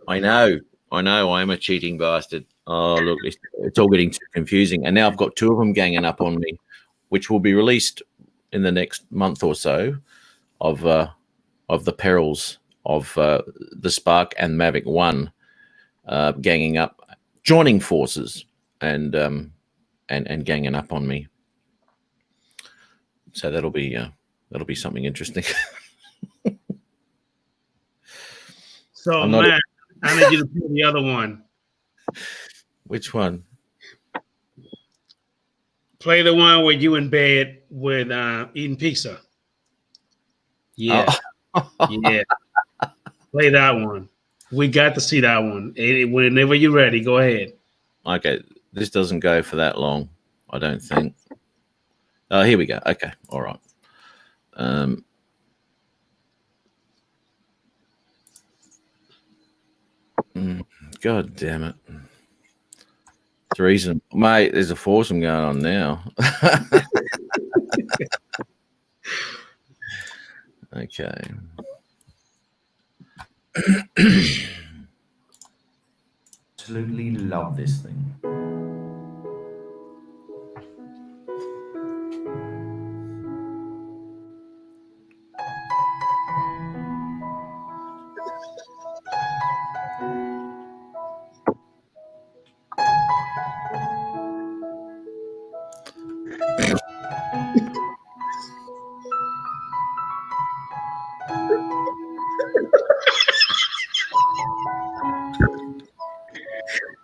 I know. I am a cheating bastard. Oh, look, it's all getting too confusing. And now I've got two of them ganging up on me, which will be released in the next month or so of the perils of the Spark and Mavic 1 ganging up, joining forces and ganging up on me. So that'll be something interesting. So, Matt, I need you to play the other one. Which one? Play the one where you in bed with eating pizza. Yeah. Oh. Yeah. Play that one. We got to see that one. Whenever you're ready, go ahead. Okay. This doesn't go for that long, I don't think. Oh, here we go. Okay. All right. God damn it. The reason, mate, there's a foursome going on now. Okay. Absolutely love this thing.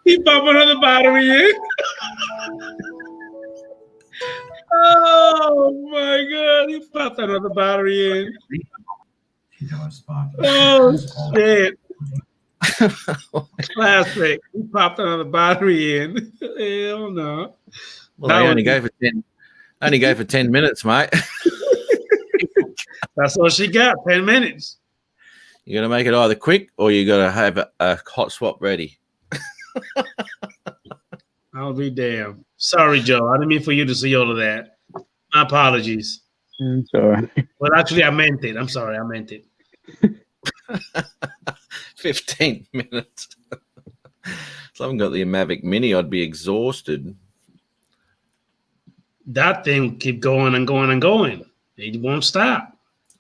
He popping on the battery in. he popped another battery in. She's our spark. Oh, shit. Classic. He popped another battery in. Hell no. Well, That they was- only go for 10 minutes, mate. That's all she got. 10 minutes. You got to make it either quick or you got to have a hot swap ready. I'll be damned. Sorry, Joe. I didn't mean for you to see all of that. My apologies. Sorry. Well, actually, I meant it. I'm sorry. I meant it. 15 minutes. If I haven't got the Mavic Mini, I'd be exhausted. That thing keep going and going and going. It won't stop.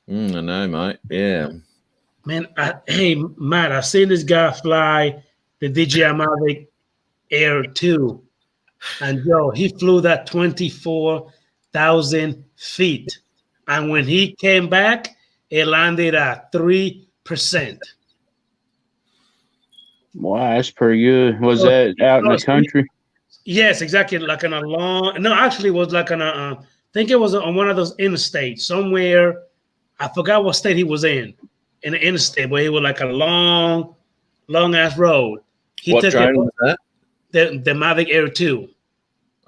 I know, mate. Yeah. Man, hey, Matt, I seen this guy fly the DJI Mavic Air 2. And, Joe, he flew that 24,000 feet. And when he came back, it landed at 3%. Wow, that's pretty good. Was that out in the country? Yes, exactly. Like on a long, no, actually, it was like on a, I think it was on one of those interstates somewhere. I forgot what state he was in the interstate, but it was like a long ass road. What drone was that? The Mavic Air 2.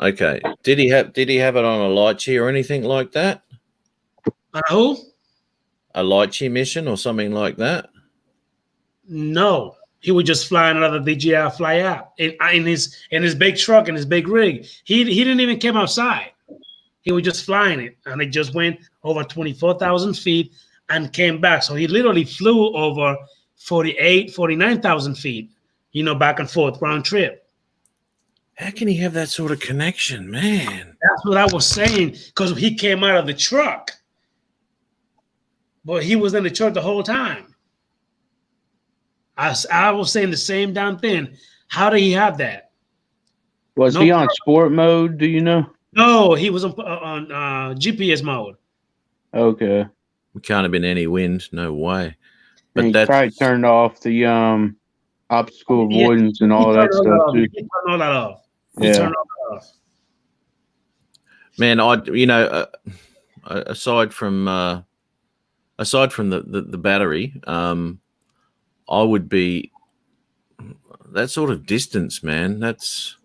Okay. Did he have it on a Lychee or anything like that? Who? A Lychee mission or something like that? No, he was just flying another DJI fly out in his big truck and his big rig. He didn't even come outside. He was just flying it, and it just went over 24,000 feet and came back. So he literally flew over 49,000 feet, back and forth round trip. How can he have that sort of connection, man? That's what I was saying, because he came out of the truck, but he was in the truck the whole time. I was saying the same damn thing. How did he have that? Was he on sport mode? Do you know? No, he was on GPS mode. Okay. It can't have been any wind. No way. But But he that's probably turned off the obstacle avoidance and all that stuff too. He turned all that off. Yeah. man. Aside from the battery, I would be that sort of distance, man. That's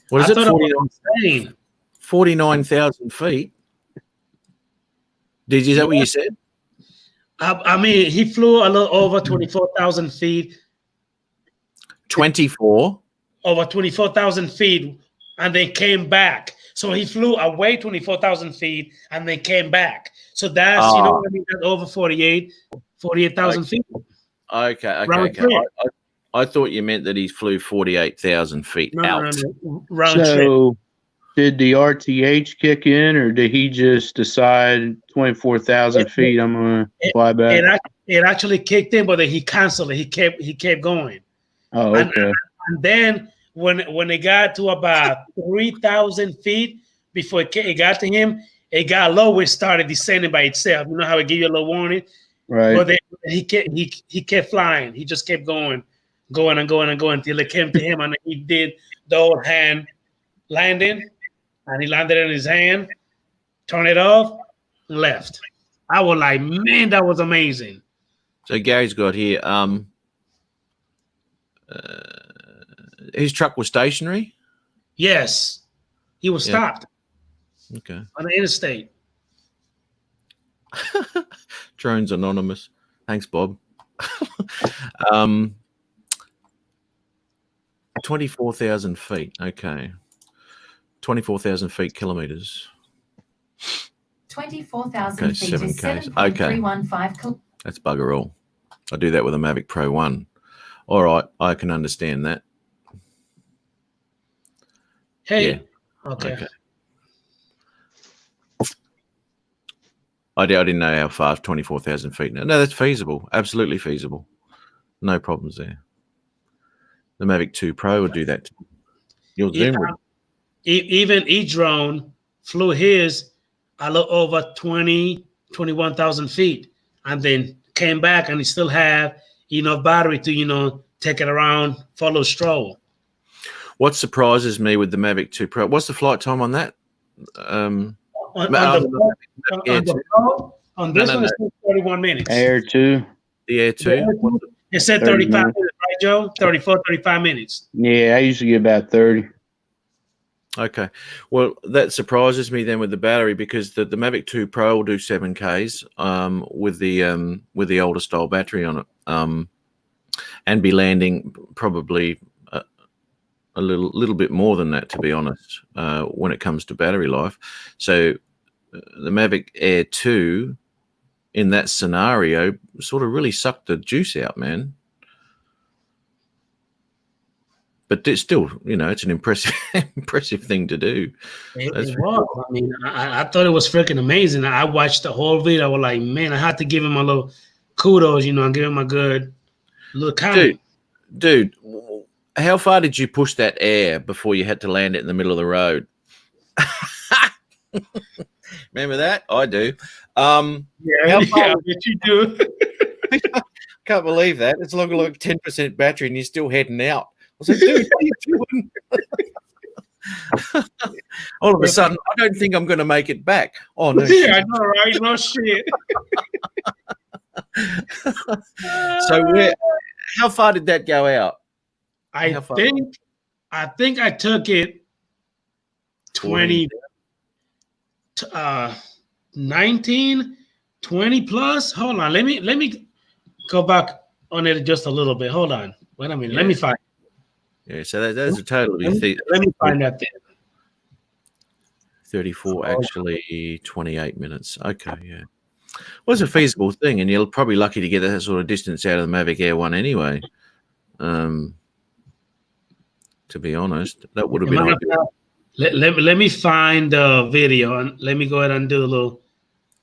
what is it? 49,000 feet. Is that what you said? I mean, he flew a little over 24,000 feet. 24. Over 24,000 feet, and then came back. So he flew away 24,000 feet and then came back. So that's, what I mean? That's over 48,000 feet. Okay. I thought you meant that he flew 48,000 feet out. No. Round trip. Did the RTH kick in, or did he just decide 24,000 feet? I'm gonna fly back. It actually kicked in, but then he canceled it. He kept going. Oh, okay. And then when it got to about 3,000 feet before it got to him, it got low. It started descending by itself. You know how it give you a little warning, Right? But then he kept flying. He just kept going until it came to him, and he did the old hand landing. And he landed in his hand, turned it off, and left. I was like, man, that was amazing. So Gary's got here. His truck was stationary. Yes, he was stopped. Okay. On the interstate. Drones Anonymous. Thanks, Bob. 24,000 feet. Okay. 24,000 feet, kilometers. 24,000 Okay, feet 7 is Ks. Okay. 7.315 That's bugger all. I do that with a Mavic Pro 1. All right, I can understand that. Hey. Yeah. Okay. I didn't know how far 24,000 feet. No, that's feasible. Absolutely feasible. No problems there. The Mavic 2 Pro would do that too. Your Zoom would. Even E-Drone flew his a little over 21,000 feet and then came back, and he still have enough battery to, take it around, follow stroll. What surprises me with the Mavic 2 Pro, what's the flight time on that? On, No, on the Air on the 2. Pro, on this No, one, no. it says 31 minutes. Air 2. The Air 2. It said 30 35 minutes. minutes, right, Joe? 34, 35 minutes. Yeah, I usually get about 30. Okay. Well, that surprises me then with the battery, because the Mavic 2 Pro will do 7Ks with the older style battery on it, and be landing probably a little bit more than that, to be honest, when it comes to battery life. So the Mavic Air 2 in that scenario sort of really sucked the juice out, man. But it's still, it's an impressive thing to do. It was. I mean, I thought it was freaking amazing. I watched the whole video. I was like, man, I had to give him a little kudos, and give him a good little comment. Dude, how far did you push that air before you had to land it in the middle of the road? Remember that? I do. Yeah, you do. Can't believe that. It's like 10% battery and you're still heading out. I was like, dude, what are you doing? All of a sudden, I don't think I'm going to make it back. Oh, no. Yeah, I know, right? No shit. So how far did that go out? I think I took it 19, 20 plus. Hold on. Let me go back on it just a little bit. Hold on. Wait a minute. Let me find it. Yeah, so that's a total of Let me find that there. 34, actually 28 minutes. Okay, yeah. Well, it's a feasible thing, and you're probably lucky to get that sort of distance out of the Mavic Air 1 anyway. To be honest, that would have been ideal. Let me find the video, and let me go ahead and do a little.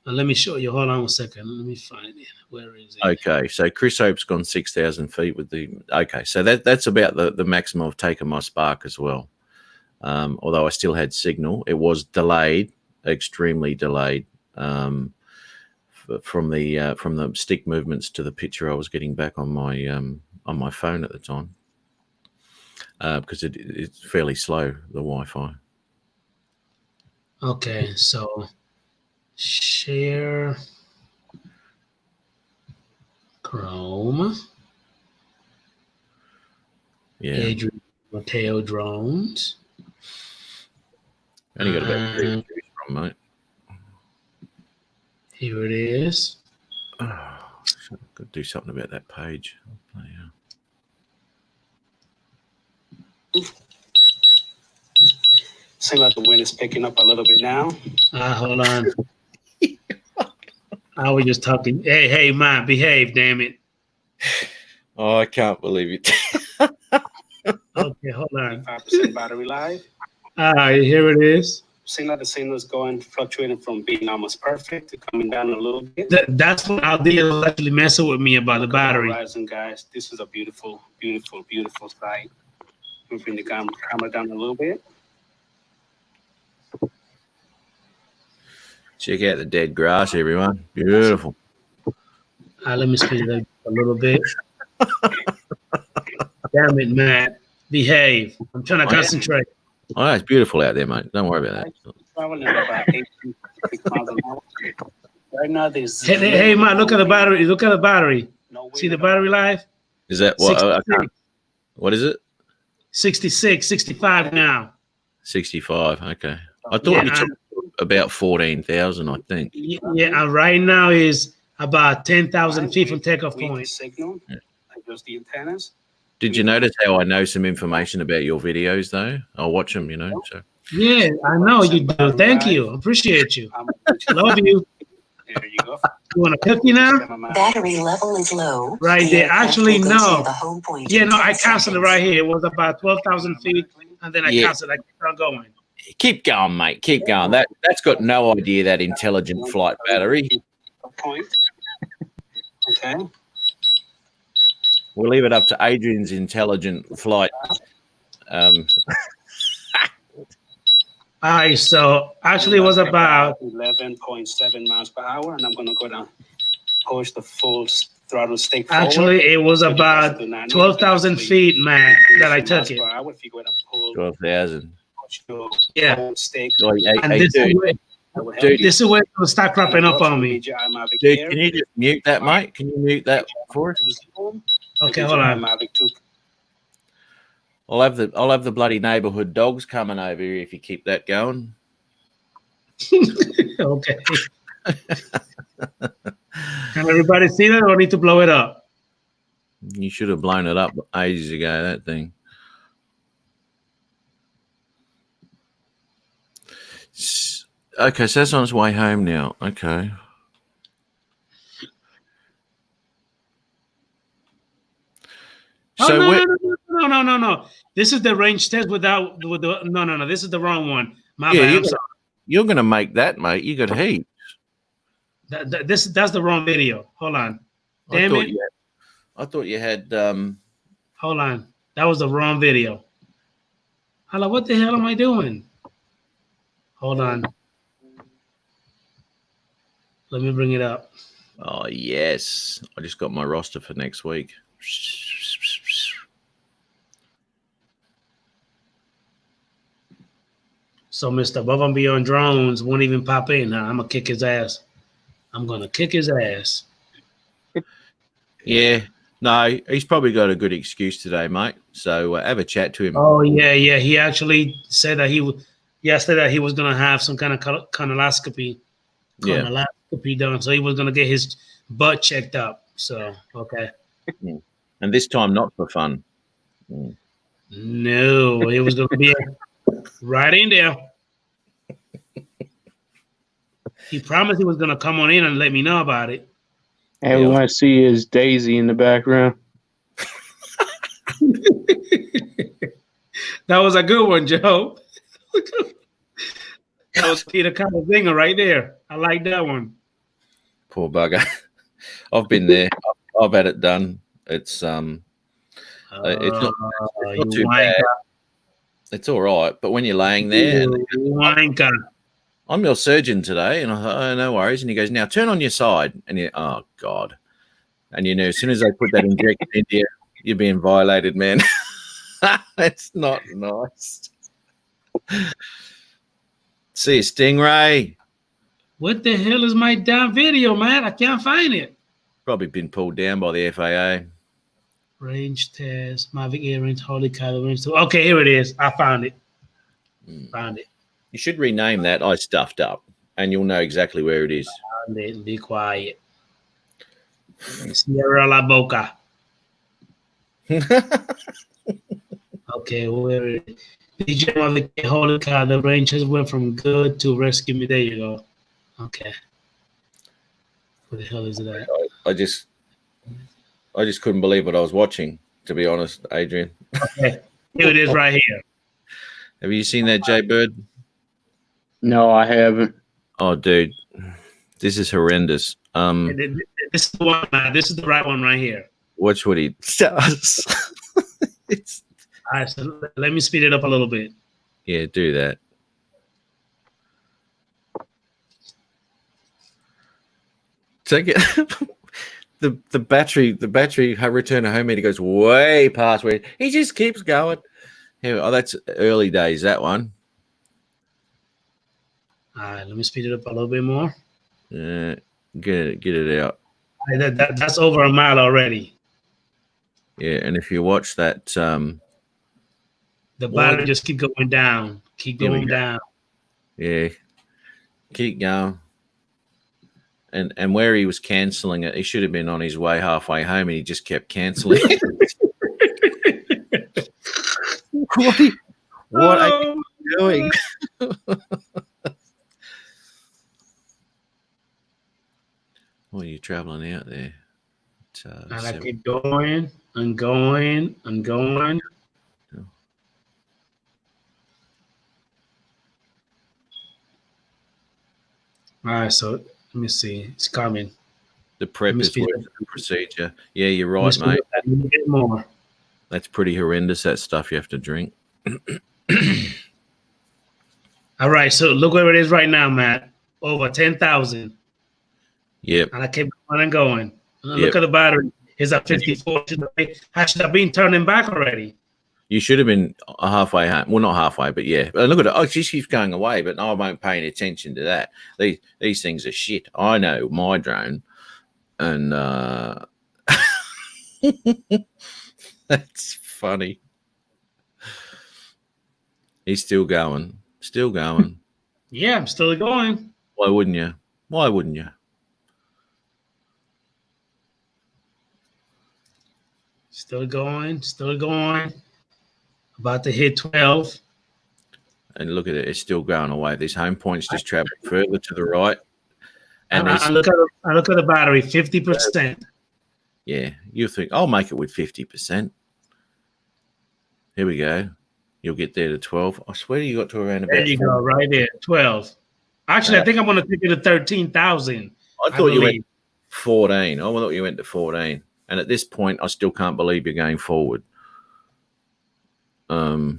Let me show you. Hold on a second. Let me find it. Where is it? Okay, so Chris Hope's gone 6,000 feet with the. Okay, so that's about the maximum I've taken my Spark as well. Although I still had signal, it was delayed, extremely delayed, from the stick movements to the picture I was getting back on my phone at the time, because it's fairly slow, the Wi-Fi. Okay, so share Chrome. Yeah, Adrian Mateo drones. only got about 3 views from, mate. Here it is. Oh, got to do something about that page. Seems like the wind is picking up a little bit now. Hold on. I was just talking. Hey, man, behave, damn it. Oh, I can't believe it. Okay, hold on. 5% battery life. Here it is. Seems like the signal is fluctuating from being almost perfect to coming down a little bit. That's what Aldea was actually messing with me about the battery. Horizon, guys. This is a beautiful, beautiful, beautiful sight. Moving the camera down a little bit. Check out the dead grass, everyone. Beautiful. Let me speed it up a little bit. Damn it, Matt. Behave. I'm trying to concentrate. Oh, it's beautiful out there, mate. Don't worry about that. Traveling at about 8 miles an hour. Right now, there's. Hey, Matt, look at the battery. Look at the battery. See the battery life? Is that what? What is it? 66, 65 now. 65. Okay. I thought you took about 14,000, I think. Yeah, right now is about 10,000 feet from takeoff point. Signal, adjust the antennas. Did you notice how I know some information about your videos, though? I'll watch them, So. Yeah, I know you do. Thank you. Appreciate you. Love you. There you go. You want a cookie now? Battery level is low. Right there. Actually, no. Yeah, no, I canceled it right here. It was about 12,000 feet, and then I canceled it. I kept on going. Keep going, mate. Keep going. That's got no idea, that intelligent flight battery. Point. Okay. We'll leave it up to Adrian's intelligent flight. So actually it was about 11.7 miles per hour, and I'm going to go down, push the full throttle stick forward. Actually, it was about 12,000 feet, man, that I took it. 12,000. Yeah. Stick. That would help Dude, you. This is where it will start cropping up on me. Major iMavic Dude, Air. can you just mute that, mate? Can you mute that for us? Okay, Major hold on. iMavic 2. I'll have the bloody neighbourhood dogs coming over here if you keep that going. Okay. Can everybody see that, or need to blow it up? You should have blown it up ages ago, that thing. Okay, so that's on its way home now. Okay. Oh, So no. This is the range test with the no. This is the wrong one. My Yeah, bad. you're I'm sorry. going to make that, mate. You got heat. That's the wrong video. Hold on. Damn it. I thought you had. Hold on. That was the wrong video. Hello, what the hell am I doing? Hold on. Let me bring it up. Oh yes, I just got my roster for next week. So Mr. Above and Beyond Drones won't even pop in. Huh? I'm gonna kick his ass. I'm gonna kick his ass. Yeah, no, he's probably got a good excuse today, mate. So have a chat to him. Oh yeah. He actually said that yesterday that he was gonna have some kind of colonoscopy done. So he was gonna get his butt checked up. So okay. And this time not for fun. No, he was gonna be right in there. He promised he was gonna come on in and let me know about it. And we want to see is Daisy in the background. That was a good one, Joe. That was Peter Cavazinga right there. I like that one. Poor bugger. I've been there. I've had it done. It's not too bad. It's all right. But when you're laying there, I'm your surgeon today, and I thought, oh, no worries. And he goes, now turn on your side. And you, oh God. And you know, as soon as they put that injection in you, you're being violated, man. It's not nice. See you, Stingray. What the hell is my damn video, man? I can't find it. Probably been pulled down by the FAA. Range test, Mavic Air range, Holy Color range. Okay, here it is. I found it. Found it. You should rename that I Stuffed Up, and you'll know exactly where it is. Found it. Be quiet. Sierra La Boca. Okay, where is it? DJ Mavic Air, Holy Color, the range just went from good to rescue me. There you go. Okay. What the hell is that? I just couldn't believe what I was watching, to be honest, Adrian. Okay, here it is right here. Have you seen that, Jay Bird? No, I haven't. Oh, dude, this is horrendous. This is the one. This is the right one right here. Watch what he does. It's All right, so let me speed it up a little bit. yeah, do that. Take it. The battery return to home meter goes way past where he just keeps going. Here, oh, that's early days, that one. All right, let me speed it up a little bit more. Get it out. All right, that's over a mile already. Yeah, and if you watch that, The battery just keep going down. Keep Here we going go. down. yeah, keep going. And where he was cancelling it, he should have been on his way halfway home, and he just kept cancelling. What are you doing? What are you traveling out there? And I keep going and going and going. All right, so let me see. It's coming. The prep Let me is speed worth it the procedure. Yeah, you're Let me right, speed mate. it up a little bit more. That's pretty horrendous, that stuff you have to drink. All right, so look where it is right now, Matt. Over 10,000. Yep. And I kept going and going. And Yep. look at the battery. It's at 54. I should have been turning back already. You should have been halfway home. Well, not halfway, but yeah. Look at it. Oh, she keeps going away, but I won't pay any attention to that. These things are shit. I know my drone, and that's funny. He's still going. Still going. Yeah, I'm still going. Why wouldn't you? Why wouldn't you? Still going. Still going. About to hit 12. And look at it. It's still going away. This home point's just traveling further to the right. And I look at the battery, 50%. Yeah, you think I'll make it with 50%. Here we go. You'll get there to 12. I swear you got to around about. There you go, right there, 12. Actually, I think I'm going to take it to 13,000. I thought you went 14. I thought you went to 14. And at this point, I still can't believe you're going forward. Look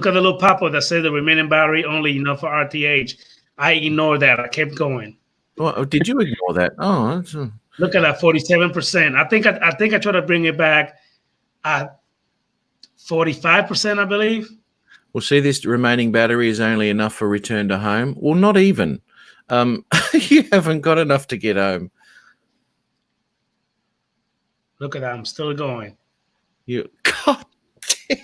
at the little pop-up that says the remaining battery only enough for RTH. I ignored that. I kept going. Oh, did you ignore that? Oh, that's look at that, 47%. I think I tried to bring it back at 45%, I believe. Well, see, this remaining battery is only enough for return to home. Well, not even. You haven't got enough to get home. Look at that. I'm still going. You God damn.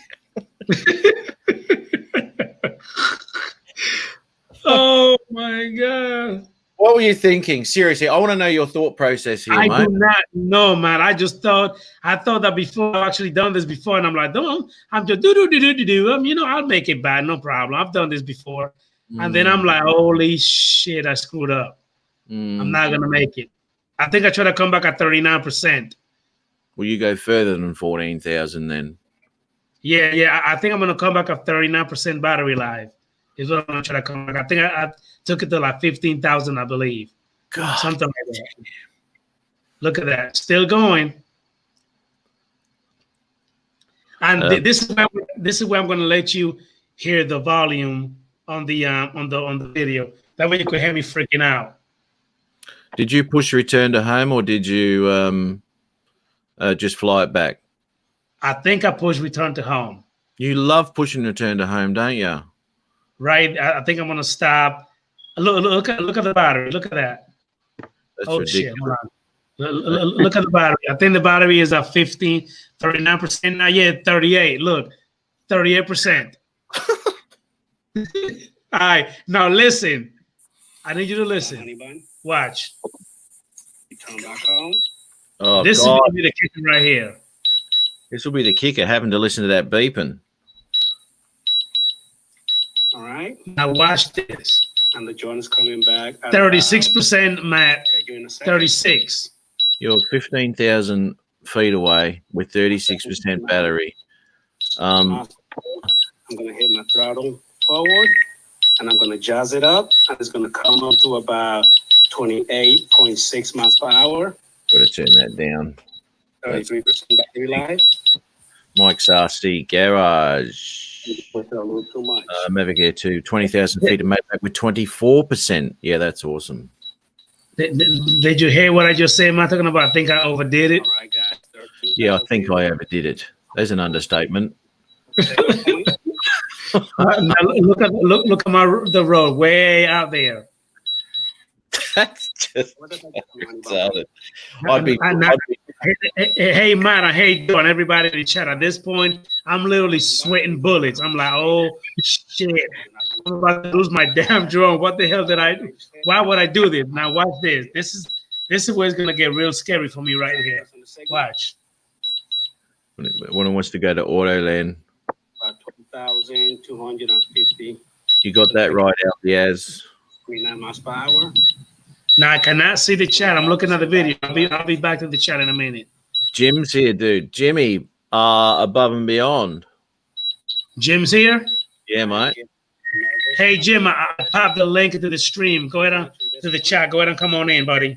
Oh my God. What were you thinking? Seriously, I want to know your thought process here, I mate. do not know, man. I thought that before I've actually done this before, and I'm like, I'm just do. I'll make it back, no problem. I've done this before. And then I'm like, holy shit, I screwed up. I'm not gonna make it. I think I try to come back at 39%. Will you go further than 14,000 then? Yeah. I think I'm gonna come back at 39% battery life. Is what I'm gonna try to come back. I think I took it to like 15,000, I believe. God. Something like that. Look at that, still going. And this is where I'm gonna let you hear the volume on the video. That way you could hear me freaking out. Did you push return to home or did you just fly it back? I think I pushed return to home. You love pushing return to home, don't you? Right. I think I'm gonna stop. Look at the battery. Look at that. That's oh ridiculous. shit! Hold on. Look at the battery. I think the battery is at 39% now. Yeah, 38. Look, 38%. All right. Now listen. I need you to listen. Watch. You turn back home. Oh, this God. is gonna be the kicker right here. This will be the kicker, having to listen to that beeping. All right. Now watch this. And the joint is coming back. 36%, Matt. 36. You're 15,000 feet away with 36% battery. I'm going to hit my throttle forward, and I'm going to jazz it up, and it's going to come up to about 28.6 miles per hour. Got to turn that down. 33% battery life. Mike's RC Garage. With a little too much. Mavic Air 2, 20,000 feet of Mavic with 24%. Yeah, that's awesome. Did you hear what I just said? Am I talking about? I think I overdid it. All right, guys. Yeah, I think I overdid it. There's an understatement. Now look at the road way out there. That's just retarded. Hey, Matt, I hate doing everybody in the chat. At this point, I'm literally sweating bullets. I'm like, oh shit, I'm about to lose my damn drone. What the hell did I do? Why would I do this? Now watch this. This is where it's gonna get real scary for me right here. Watch. When it wants to go to Autoland. About 20,250. You got that right out, Yaz. 29 miles per hour. Now I cannot see the chat. I'm looking at the video. I'll be back to the chat in a minute. Jim's here, dude. Jimmy, above and beyond. Jim's here. Yeah, mate. Hey, Jim, I popped the link into the stream. Go ahead to the chat. Go ahead and come on in, buddy.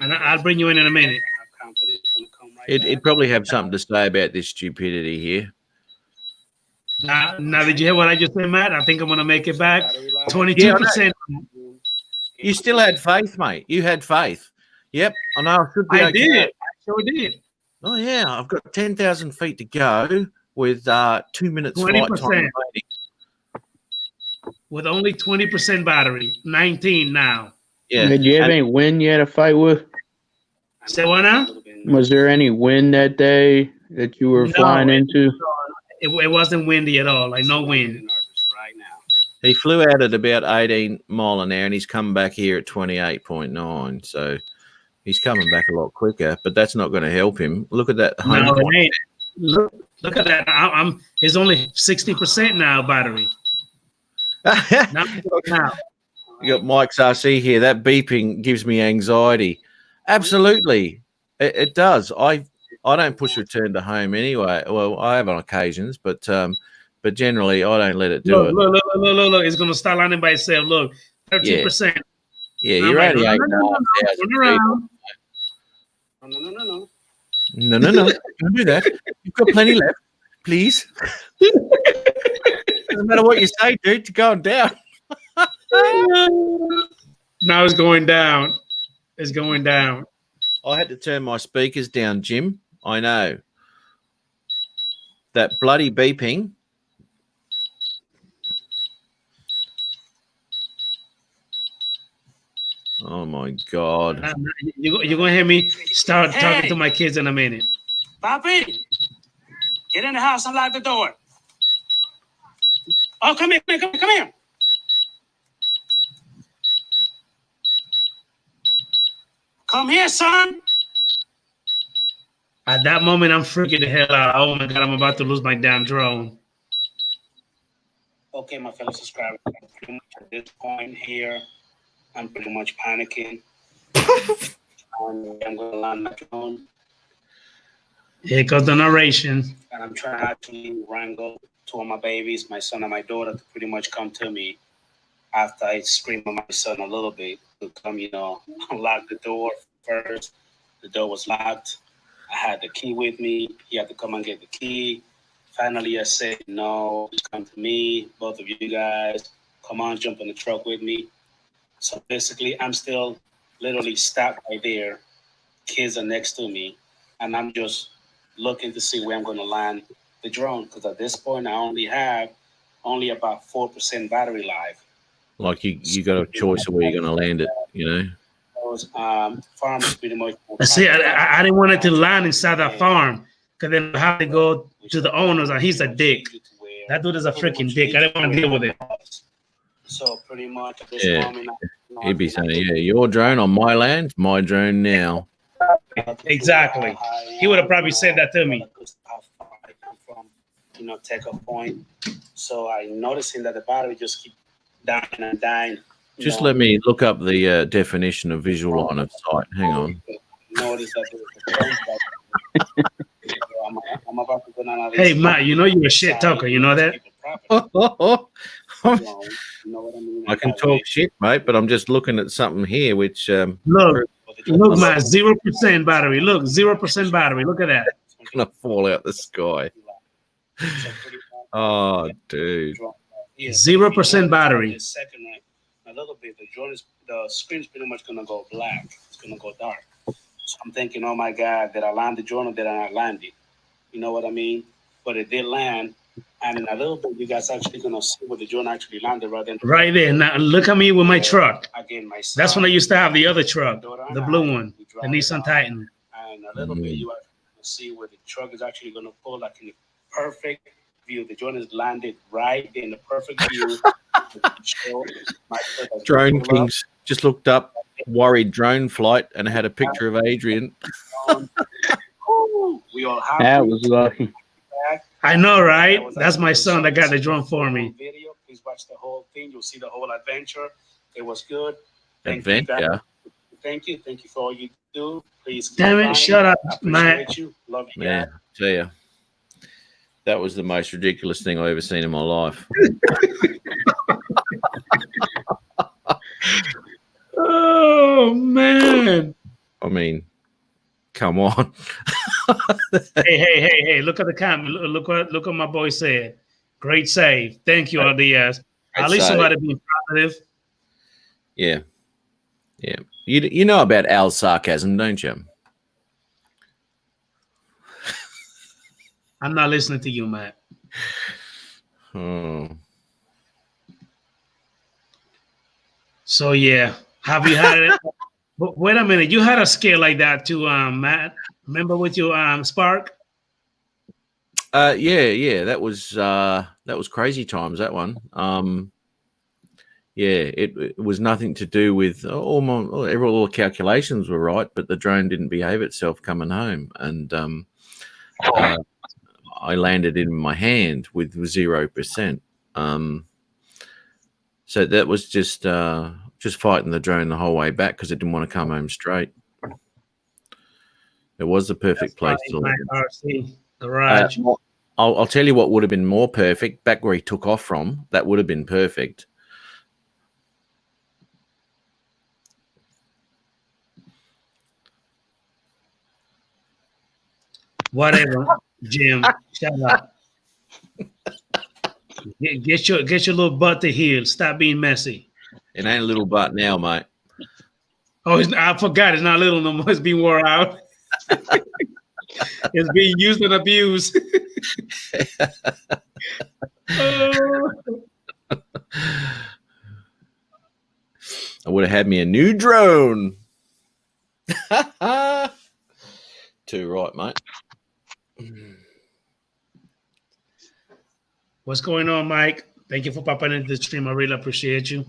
And I'll bring you in a minute. It'd probably have something to say about this stupidity here. Now, did you hear what I just said, Matt? I think I'm going to make it back. 22%. You still had faith, mate. You had faith. Yep, I know. I did. I sure did. Oh, yeah. I've got 10,000 feet to go. with 2 minutes flight time 20%. remaining. With only 20% battery. 19 now. Yeah. Did you have And any wind you had to fight with? Say what now? Was there any wind that day that you were No, flying into? it wasn't windy at all. Like no wind. Right now. he flew out at about 18 mile an hour, and he's come back here at 28.9. So he's coming back a lot quicker, but that's not going to help him. Look at that home No, point. it ain't. Look at that. I'm it's only 60% now battery. Now. You got Mike's RC here. That beeping gives me anxiety. Absolutely, it does. I don't push return to home anyway. Well, I have on occasions, but generally I don't let it do it. Look. It's gonna start landing by itself. Look, 13%. Yeah, I'm you're like, only no, 8,500 turn feet. around. No. No. Don't do that. You've got plenty left. Please. Doesn't matter what you say, dude. It's going down. Now it's going down. It's going down. I had to turn my speakers down, Jim. I know. That bloody beeping. Oh my God. You're gonna hear me start talking to my kids in a minute. Papi, get in the house, unlock the door. Oh, come here. Come here, son. At that moment, I'm freaking the hell out. Oh my God, I'm about to lose my damn drone. Okay, my fellow subscribers, pretty much at this point here, I'm pretty much panicking. I'm going to land my drone, Here goes the narration. and I'm trying to actually wrangle two of my babies, my son and my daughter, to pretty much come to me after I scream at my son a little bit to come, unlock the door first. The door was locked. I had the key with me. He had to come and get the key. Finally, I said, no, just come to me, both of you guys. Come on, jump in the truck with me. So basically, I'm still literally stopped right there. Kids are next to me, and I'm just looking to see where I'm going to land the drone, because at this point, I only have about 4% battery life. Like you got a choice of where you're going to land it, Those farmers pretty much. See, I didn't want it to land inside that farm because then I have to go to the owners, and he's a dick. That dude is a freaking dick. I didn't want to deal with it. So pretty much at this Yeah. moment, He'd be saying, yeah, your drone on my land, my drone now. Exactly. He would have probably said that to me. From, take a point. So I noticing that the battery just keep dying and dying. Just let me look up the definition of visual line of sight. Hang on. Notice that I'm about to go down. Hey, Matt, you're a shit talker. You know that? I can talk shit, mate, but I'm just looking at something here which Look, Matt, 0% battery. Look, 0% battery. Look at that. gonna fall out the sky. Oh, dude. 0% battery. A little bit. The screen's pretty much gonna go black. It's gonna go dark. So I'm thinking, oh my God, did I land the drone or did I not land it? You know what I mean? But it did land. And in a little bit, you guys actually gonna see where the drone actually landed right there. Now look at me with my truck. Again, my son, that's when I used to have the other truck, the blue one, the Nissan Titan. And a little bit, you actually gonna see where the truck is actually gonna pull, like in the perfect view. The drone is landed right in the perfect view. Drone Kings just looked up worried drone flight and had a picture of Adrian. We all have That was lucky. I know, right? That's my son that got the drone for me. Video. Please watch the whole thing. You'll see the whole adventure. It was good. Adventure. Thank you for all you do. Please. Damn it! Shut up, man. Love you. Yeah, tell you. That was the most ridiculous thing I've ever seen in my life. Oh man! I mean, come on. Hey! Look at the comment. Look what my boy said. Great save. Thank you, RDS. At least somebody being positive. Yeah. You know about Al's sarcasm, don't you? I'm not listening to you, Matt. Oh. So yeah, have you had it? But wait a minute, you had a scare like that too, Matt. Remember with your Spark? Yeah, that was crazy times, that one. Yeah, it was nothing to do with all the calculations were right, but the drone didn't behave itself coming home, and I landed in my hand with 0%. So that was just fighting the drone the whole way back because it didn't want to come home straight. It was the perfect place to my land. RC garage. I'll tell you what would have been more perfect back where he took off from. That would have been perfect. Whatever, Jim. Shut up. Get your little butt to heel. Stop being messy. It ain't a little butt now, mate. Oh, I forgot. It's not little no more. It's being wore out. It's being used and abused. Oh. I would have had me a new drone. Too right, mate. What's going on, Mike? Thank you for popping into the stream. I really appreciate you.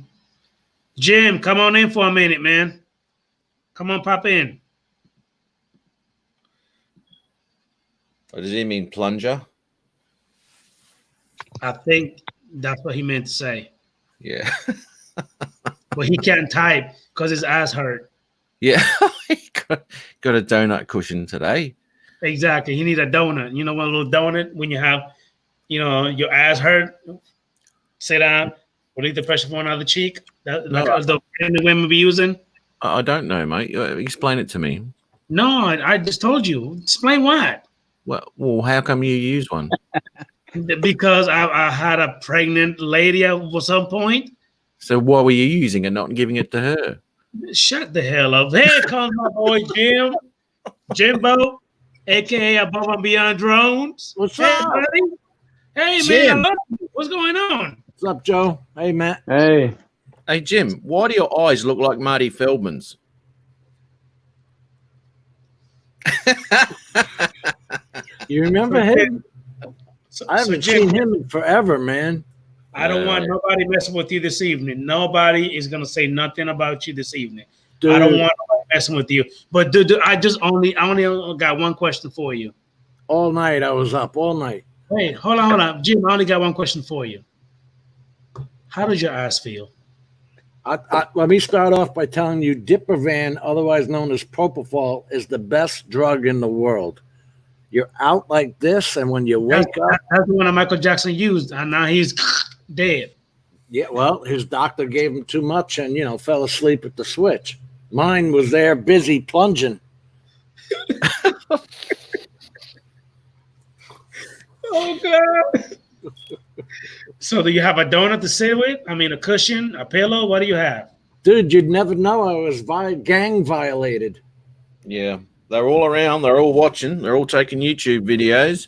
Jim, come on in for a minute, man. Come on, pop in. What does he mean, plunger? I think that's what he meant to say. Yeah. But he can't type because his ass hurt. Yeah. He got a donut cushion today. Exactly. He need a donut. You know, one little donut when you have, your ass hurt. Sit down. Relieve the pressure from another cheek. That's the women be using. I don't know, mate. Explain it to me. No, I just told you. Explain why. Well, how come you use one? Because I had a pregnant lady at some point. So why were you using it, not giving it to her? Shut the hell up. Here comes my boy Jim. Jimbo, a.k.a. Above and Beyond Drones. What's Hey, up? buddy. Hey, Jim. man. What's going on? What's up, Joe? Hey, Matt. Hey, Hey, Jim, why do your eyes look like Marty Feldman's? You remember him? I haven't Jim, seen him in forever, man. I don't want nobody messing with you this evening. Nobody is gonna say nothing about you this evening. Dude. I don't want nobody messing with you. But dude, I only got one question for you. All night I was up, all night. Wait, hold on. Jim, I only got one question for you. How does your ass feel? Let me start off by telling you Diprovan, otherwise known as propofol, is the best drug in the world. You're out like this, and when you wake up... That's the one that Michael Jackson used, and now he's dead. Yeah, well, his doctor gave him too much and, fell asleep at the switch. Mine was there busy plunging. Oh, God. So do you have a donut to sit with? I mean, a cushion, a pillow? What do you have? Dude, you'd never know I was gang violated. Yeah, they're all around. They're all watching. They're all taking YouTube videos.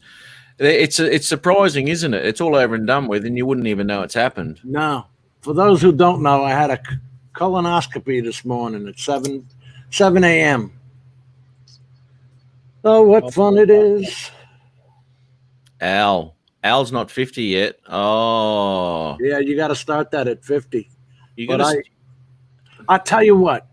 It's surprising, isn't it? It's all over and done with, and you wouldn't even know it's happened. No. For those who don't know, I had a colonoscopy this morning at 7 a.m. Oh, what fun it is. Al's not 50 yet. Oh. Yeah, you got to start that at 50. I tell you what,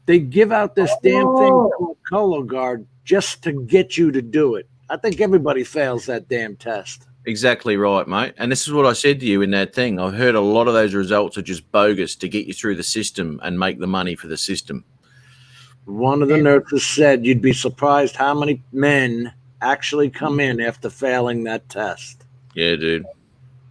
they give out this damn thing called Cologuard just to get you to do it. I think everybody fails that damn test. Exactly right, mate. And this is what I said to you in that thing. I've heard a lot of those results are just bogus to get you through the system and make the money for the system. One of the nurses said you'd be surprised how many men actually come in after failing that test. Yeah, dude.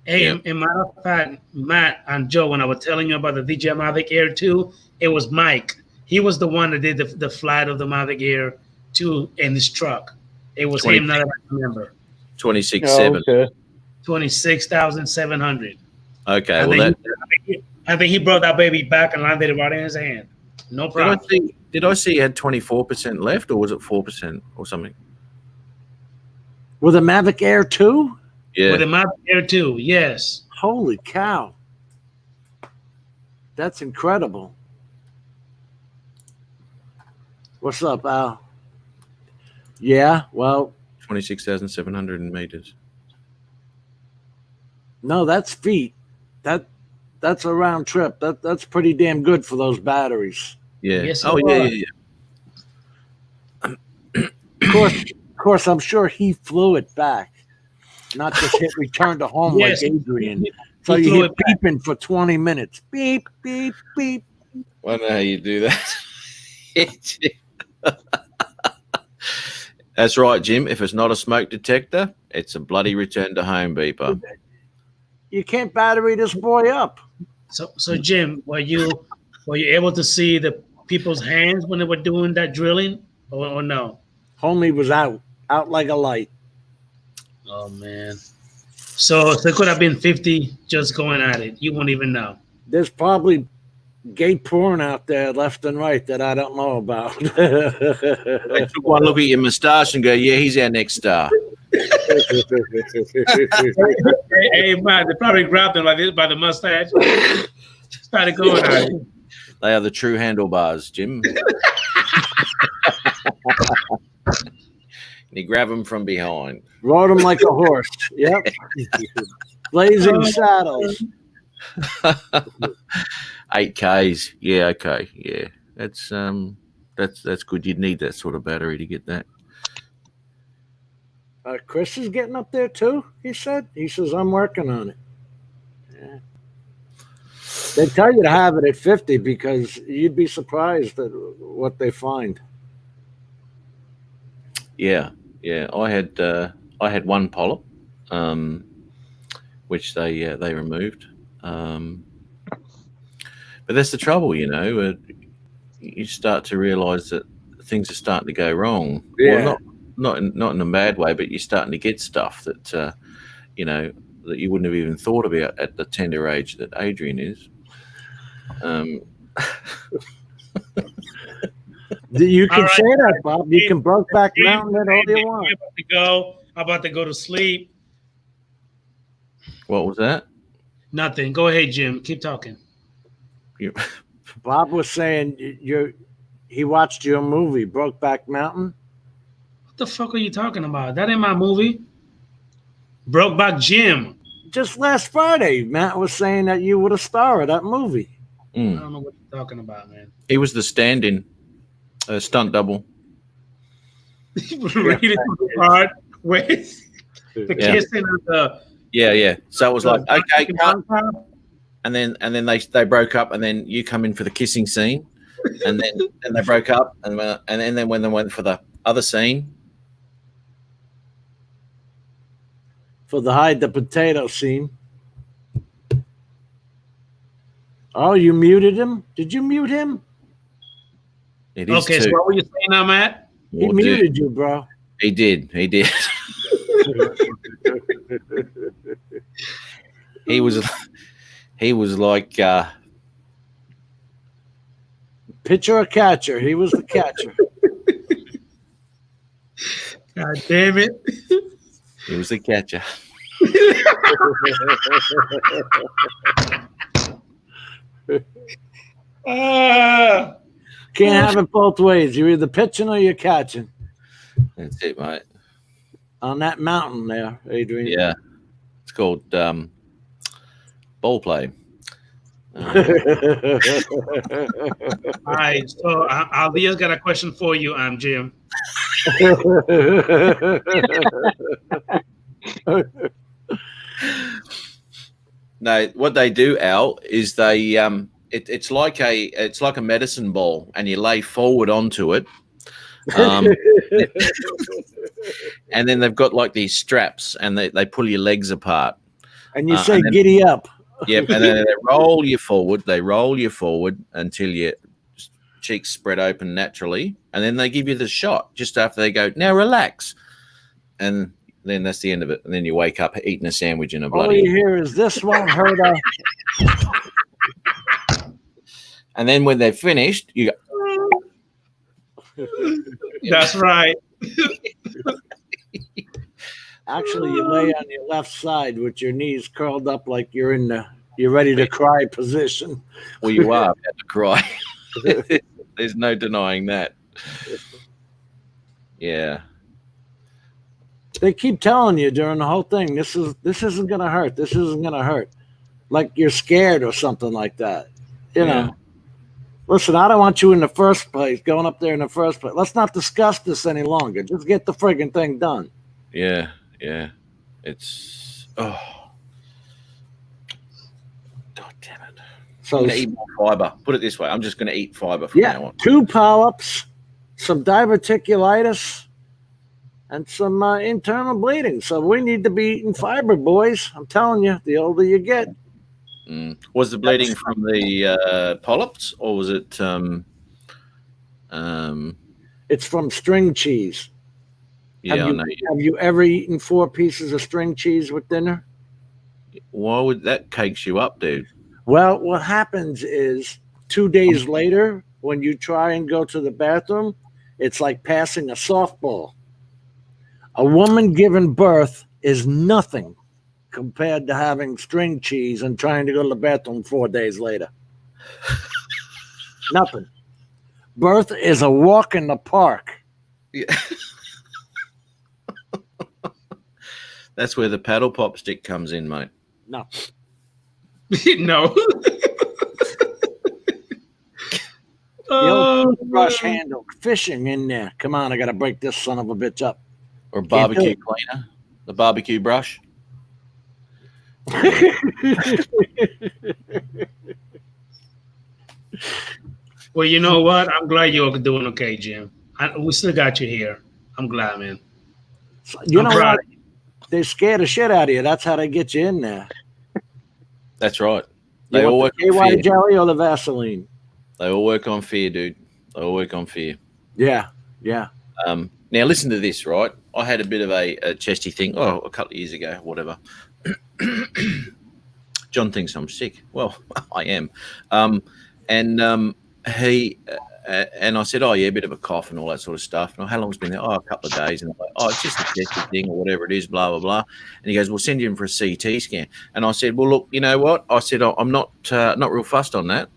Hey, in matter of fact, Matt and Joe, when I was telling you about the DJI Mavic Air 2, it was Mike. He was the one that did the flight of the Mavic Air 2 in his truck. It was him, not I remember. 26.7. okay. 26,700. Okay, I well, think he brought that baby back and landed it right in his hand. No problem. Did I see he had 24% left, or was it 4% or something? With a Mavic Air 2? Yeah. With a Mavic Air 2, yes. Holy cow. That's incredible. What's up, Al? Yeah, well, 26,700 meters. no, that's feet. That's a round trip. That's pretty damn good for those batteries. Yeah. Yes, Oh, it yeah, was. yeah, yeah. Of course, I'm sure he flew it back, not just hit return to home Yes, like Adrian. he So you flew hear it back. beeping for 20 minutes. Beep, beep, beep. I don't know how you do that. That's right, Jim. If it's not a smoke detector, it's a bloody return to home beeper. You can't battery this boy up. So Jim, were you able to see the people's hands when they were doing that drilling, or no? Homie was out like a light. Oh man. So it could have been 50 just going at it. You won't even know. There's probably gay porn out there left and right that I don't know about. They took one look at your moustache and go, yeah, he's our next star. Hey man, they probably grabbed him like this by the mustache. Started going at it. They are the true handlebars, Jim. And you grab them from behind. Rode him like a horse. Yep. Blazing saddles. 8Ks. Yeah, okay. Yeah. That's good. You'd need that sort of battery to get that. Chris is getting up there too, he said. He says, I'm working on it. Yeah. They tell you to have it at 50 because you'd be surprised at what they find. Yeah. Yeah. I had one polyp, which they removed. But that's the trouble, you know. You start to realise that things are starting to go wrong. Yeah. Well, not in a bad way, but you're starting to get stuff that you know, that you wouldn't have even thought about at the tender age that Adrian is. You can All right. say that, Bob. You can Brokeback Mountain it all you want. I'm about to go to sleep. What was that? Nothing. Go ahead, Jim. Keep talking. Bob was saying he watched your movie, Brokeback Mountain. What the fuck are you talking about? That ain't my movie. Brokeback Jim. Just last Friday, Matt was saying that you were the star of that movie. I don't know what you're talking about, man. He was the stand-in, stunt double. Really hard with the kissing of the. Yeah. So it was like, okay, cut. And then they broke up, and then you come in for the kissing scene, and then they broke up, and then when they went for the other scene, For the hide the potato scene. Oh, you muted him? Did you mute him? it is Okay, too. so what were you saying now, Matt? He Well, muted you, bro. He did. He was like Pitcher or catcher? He was the catcher. God damn it. he was the catcher. Can't have it both ways. You're either pitching or you're catching. That's it, mate. On that mountain there, Adrian. Yeah, it's called ball play. All right, so Aldia's got a question for you, Jim. No, what they do, Al, is they it's like a medicine ball, and you lay forward onto it, and then they've got like these straps, and they pull your legs apart. And you say, giddy up. Yep, and then they roll you forward. They roll you forward until your cheeks spread open naturally, and then they give you the shot just after they go, now relax, and then that's the end of it. And then you wake up eating a sandwich in a All bloody. you hear is this won't hurt us. And then when they're finished, you go. That's right. Actually, you lay on your left side with your knees curled up like you're ready to cry position. Well, you are about to cry. There's no denying that. Yeah. They keep telling you during the whole thing, this isn't gonna hurt. This isn't gonna hurt. Like you're scared or something like that. You Yeah. know. Listen, I don't want you in the first place, going up there in the first place. Let's not discuss this any longer. Just get the friggin' thing done. Yeah. Yeah. It's God damn it. So I'm gonna eat more fiber. Put it this way. I'm just gonna eat fiber from now yeah, on. 2 polyps, some diverticulitis, and some internal bleeding. So we need to be eating fiber, boys. I'm telling you, the older you get. Was the bleeding from the polyps, or was it? It's from string cheese. Yeah, I know. Have you ever eaten 4 pieces of string cheese with dinner? Why would that cakes you up, dude? Well, what happens is 2 days later, when you try and go to the bathroom, it's like passing a softball. A woman giving birth is nothing compared to having string cheese and trying to go to the bathroom 4 days later. Nothing. Birth is a walk in the park. Yeah. That's where the paddle pop stick comes in, mate. No. No. The old brush handle, fishing in there. Come on, I got to break this son of a bitch up. Or barbecue cleaner, the barbecue brush. Well, you know what? I'm glad you're doing okay, Jim. We still got you here. I'm glad, man. You I'm know proud what? They scare the shit out of you. That's how they get you in there. That's right. You They all want work the on KY fear. jelly or the Vaseline? They all work on fear, dude. They all work on fear. Yeah, yeah. Now listen to this, right? I had a bit of a chesty thing, a couple of years ago, whatever. John thinks I'm sick. Well, I am. He and I said, oh yeah, a bit of a cough and all that sort of stuff. And how long's been there? Oh, a couple of days. And I'm like, oh, it's just a chesty thing or whatever it is, blah blah blah. And he goes, we'll send you in for a CT scan. And I said, well, look, you know what? I said, I'm not real fussed on that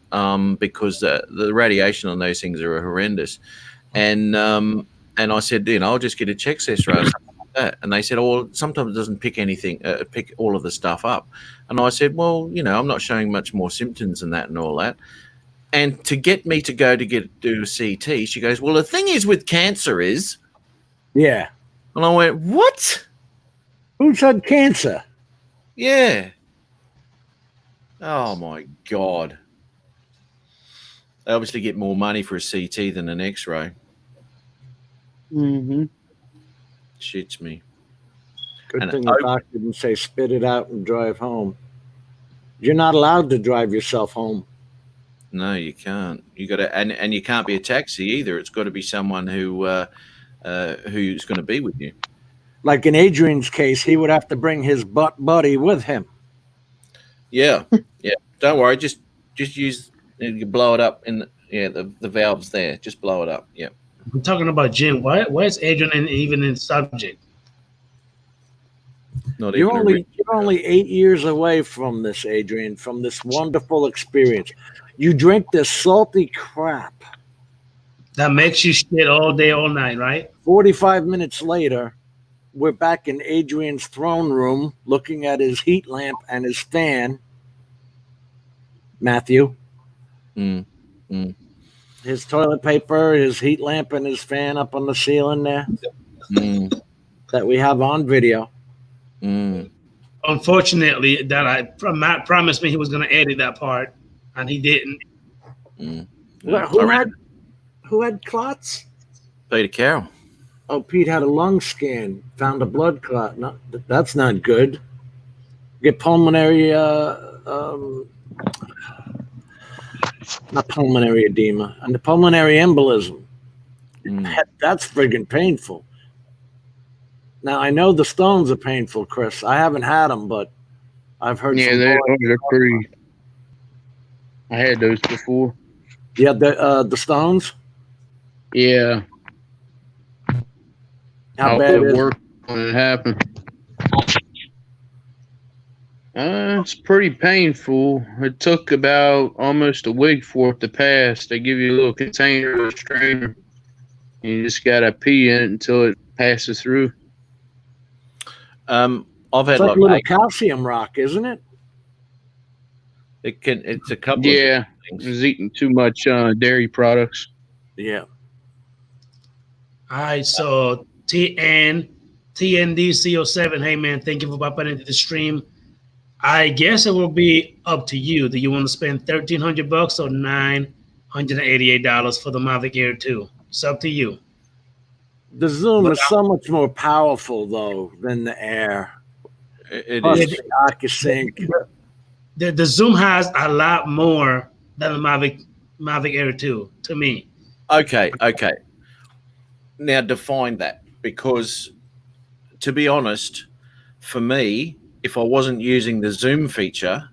because the radiation on those things are horrendous. And I said, I'll just get a chest X-ray or something like that. And they said, oh, well, sometimes it doesn't pick all of the stuff up. And I said, well, I'm not showing much more symptoms than that and all that. And to get me to go to do a CT, she goes, well, the thing is with cancer is. Yeah. And I went, what? Who's had cancer? Yeah. Oh, my God. They obviously get more money for a CT than an X-ray. Mm-hmm. Shits me. Good thing the doctor didn't say spit it out and drive home. You're not allowed to drive yourself home. No, you can't. You got to, and you can't be a taxi either. It's got to be someone who's going to be with you. Like in Adrian's case, he would have to bring his buddy with him. Yeah, yeah. Don't worry. Just use. You blow it up in the valves there. Just blow it up. Yeah. I'm talking about Jim. Why is Adrian even in subject? You're only 8 years away from this, Adrian, from this wonderful experience. You drink this salty crap. That makes you shit all day, all night, right? 45 minutes later, we're back in Adrian's throne room looking at his heat lamp and his fan. Matthew. His toilet paper, his heat lamp, and his fan up on the ceiling there that we have on video. Unfortunately, Matt promised me he was going to edit that part, and he didn't. Who had clots? Peter Carroll. Oh, Pete had a lung scan, found a blood clot. That's not good. Get pulmonary, not pulmonary edema, and the pulmonary embolism. That's friggin' painful. Now, I know the stones are painful, Chris. I haven't had them, but I've heard. Yeah, they're pretty. I had those before. Yeah, the stones. Yeah. How bad it is worked when it happened? It's pretty painful. It took about almost a week for it to pass. They give you a little container with a strainer, and you just gotta pee in it until it passes through. I've It's had like like a little 8. calcium rock, isn't it? It's a couple Yeah, of I things. was eating too much dairy products. Yeah. All right, so TNDC07. Hey man, thank you for popping into the stream. I guess it will be up to you. Do you want to spend $1,300 or $988 for the Mavic Air 2? It's up to you. The Zoom But is so much more powerful though than the Air. It Plus is. the AccuSync. the Zoom has a lot more than the Mavic Air 2 to me. Okay. Now define that, because to be honest, for me, if I wasn't using the zoom feature,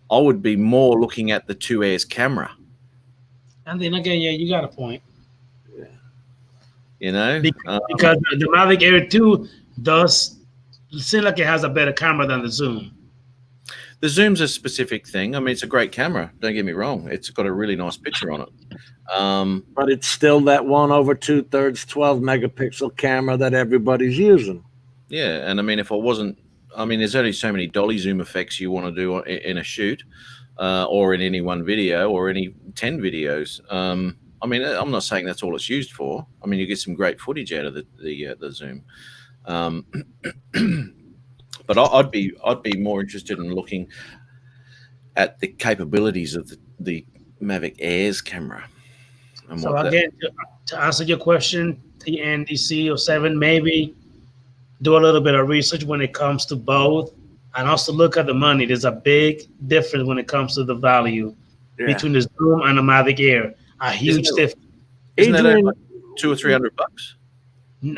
I would be more looking at the 2Airs camera. And then again, yeah, you got a point. You know, Because the Mavic Air 2 does seem like it has a better camera than the Zoom. the zoom's a specific thing. I mean, it's a great camera. Don't get me wrong. It's got a really nice picture on it. But it's still that 1/2 12 megapixel camera that everybody's using. Yeah, and I mean, if I wasn't, I mean, there's only so many dolly zoom effects you want to do in a shoot, or in any one video, or any 10 videos. I mean, I'm not saying that's all it's used for. I mean, you get some great footage out of the zoom, but I'd be more interested in looking at the capabilities of the Mavic Air's camera. And So again, to answer your question, the NDC07, maybe do a little bit of research when it comes to both, and also look at the money. There's a big difference when it comes to the value between the Zoom and the Mavic Air. A huge difference. Isn't that Adrian, like $200 or $300?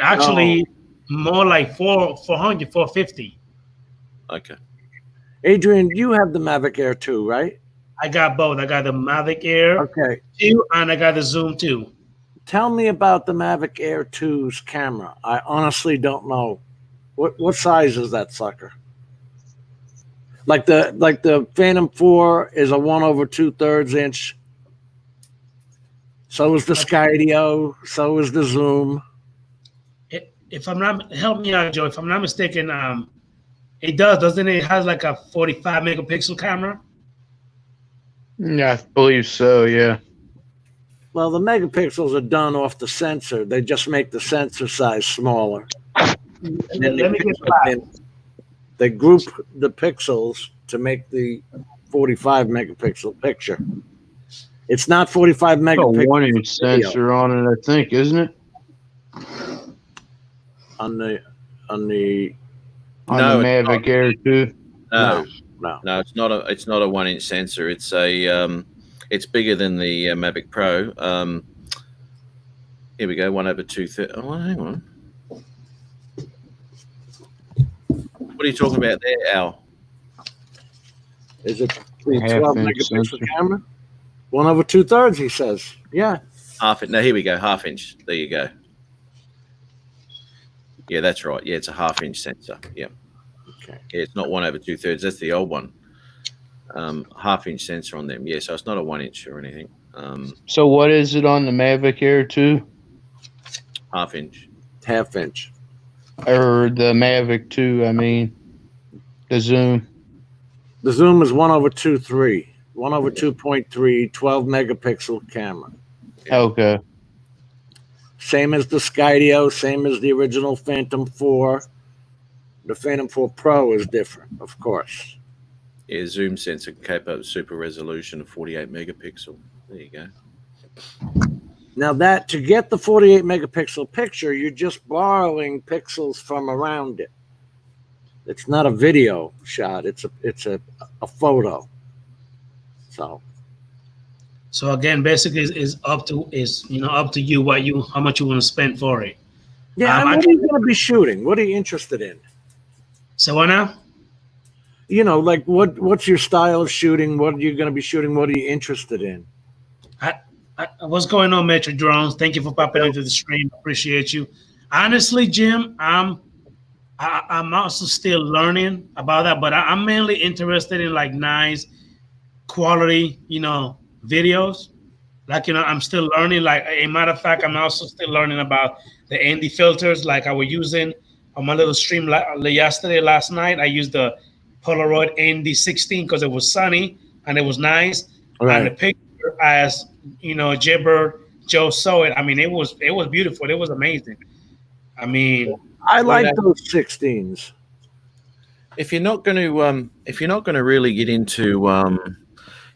Actually, more like 400, 450. Okay. Adrian, you have the Mavic Air 2, right? I got both. I got the Mavic Air Okay. 2 and I got the Zoom 2. Tell me about the Mavic Air 2's camera. I honestly don't know. What size is that sucker? Like the Phantom 4 is a 1/2 inch. So is the Skydio. So is the Zoom. If I'm not, help me out, Joe. If I'm not mistaken, it does, doesn't it? It has like a 45 megapixel camera. Yeah, I believe so. Yeah. Well, the megapixels are done off the sensor. They just make the sensor size smaller. And then Let me get back. they group the pixels to make the 45 megapixel picture. It's not 45 A megapixels 1-inch sensor on it, I think, isn't it? on the On No, the it's Mavic Air 2. no. No, it's not a 1-inch sensor. It's a it's bigger than the Mavic Pro. Here we go, 1/230. Oh, hang on. What are you talking about there, Al? Is it the Half 12 inch megapixel sensor. camera? 1/2, he says. Yeah. Half it. No, here we go, 1/2 inch. There you go. Yeah, that's right. Yeah, it's a 1/2 inch sensor. Yeah. Okay. Yeah, it's not 1/2. That's the old one. 1/2 inch sensor on them. Yeah, so it's not a 1 inch or anything. So what is it on the Mavic Air 2? 1/2 inch. 1/2 inch. Or the Mavic 2, I mean. The Zoom. The Zoom is 1/2.3. 1/2.3, 12 megapixel camera. Okay. Same as the Skydio, same as the original Phantom 4. The Phantom 4 Pro is different, of course. Yeah, zoom sensor can cope up with super resolution of 48 megapixel. There you go. Now that to get the 48 megapixel picture, you're just borrowing pixels from around it. It's not a video shot. It's a photo. So again, basically, is up to you how much you want to spend for it. Yeah, and what are you going to be shooting? What are you interested in? So what now? You know, like what's your style of shooting? What are you going to be shooting? What are you interested in? What's going on, Metro Drones? Thank you for popping into the stream. Appreciate you. Honestly, Jim, I'm I'm also still learning about that, but I'm mainly interested in like nice quality, videos. Like, I'm still learning. Like, a matter of fact, I'm also still learning about the ND filters. Like I was using on my little stream last night. I used the Polaroid ND16 because it was sunny and it was nice. And the Right. picture, as Jibber Joe saw it. I mean, it was beautiful. It was amazing. I mean, I Well, like those 16s. if you're not going to really get into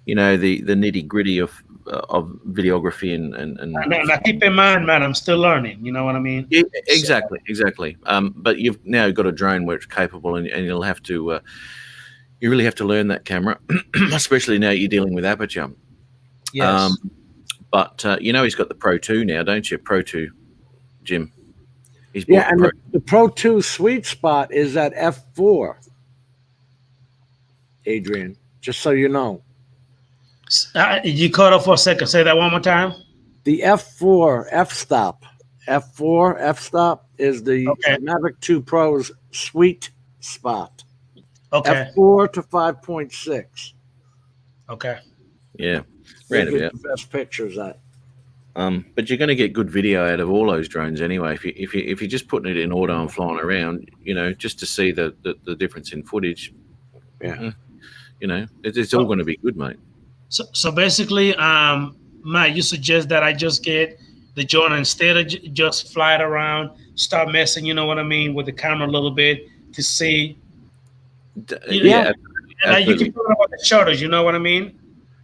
the nitty gritty of videography now keep in mind, man, I'm still learning. You know what I mean? Yeah, So, exactly. But you've now got a drone where it's capable, and you'll have to you really have to learn that camera, especially now you're dealing with aperture. yes. But he's got the Pro 2 now, don't you? Pro 2, Jim. He's bought Yeah, the and Pro. the Pro 2 sweet spot is at f4, Adrian, just so you know. You cut off for a second. Say that one more time. The f4 f-stop. F4 f-stop is the Okay. Mavic 2 Pro's sweet spot. Okay. F4 to 5.6. Okay. Yeah, They round get about. the best pictures at. But you're going to get good video out of all those drones anyway. If you're just putting it in auto and flying around, just to see the difference in footage. Yeah. It's all going to be good, mate. So basically, Matt, you suggest that I just get the drone instead of just fly it around, start messing, you know what I mean, with the camera a little bit to see. Yeah, Like you absolutely. keep talking about the shutters, you know what I mean?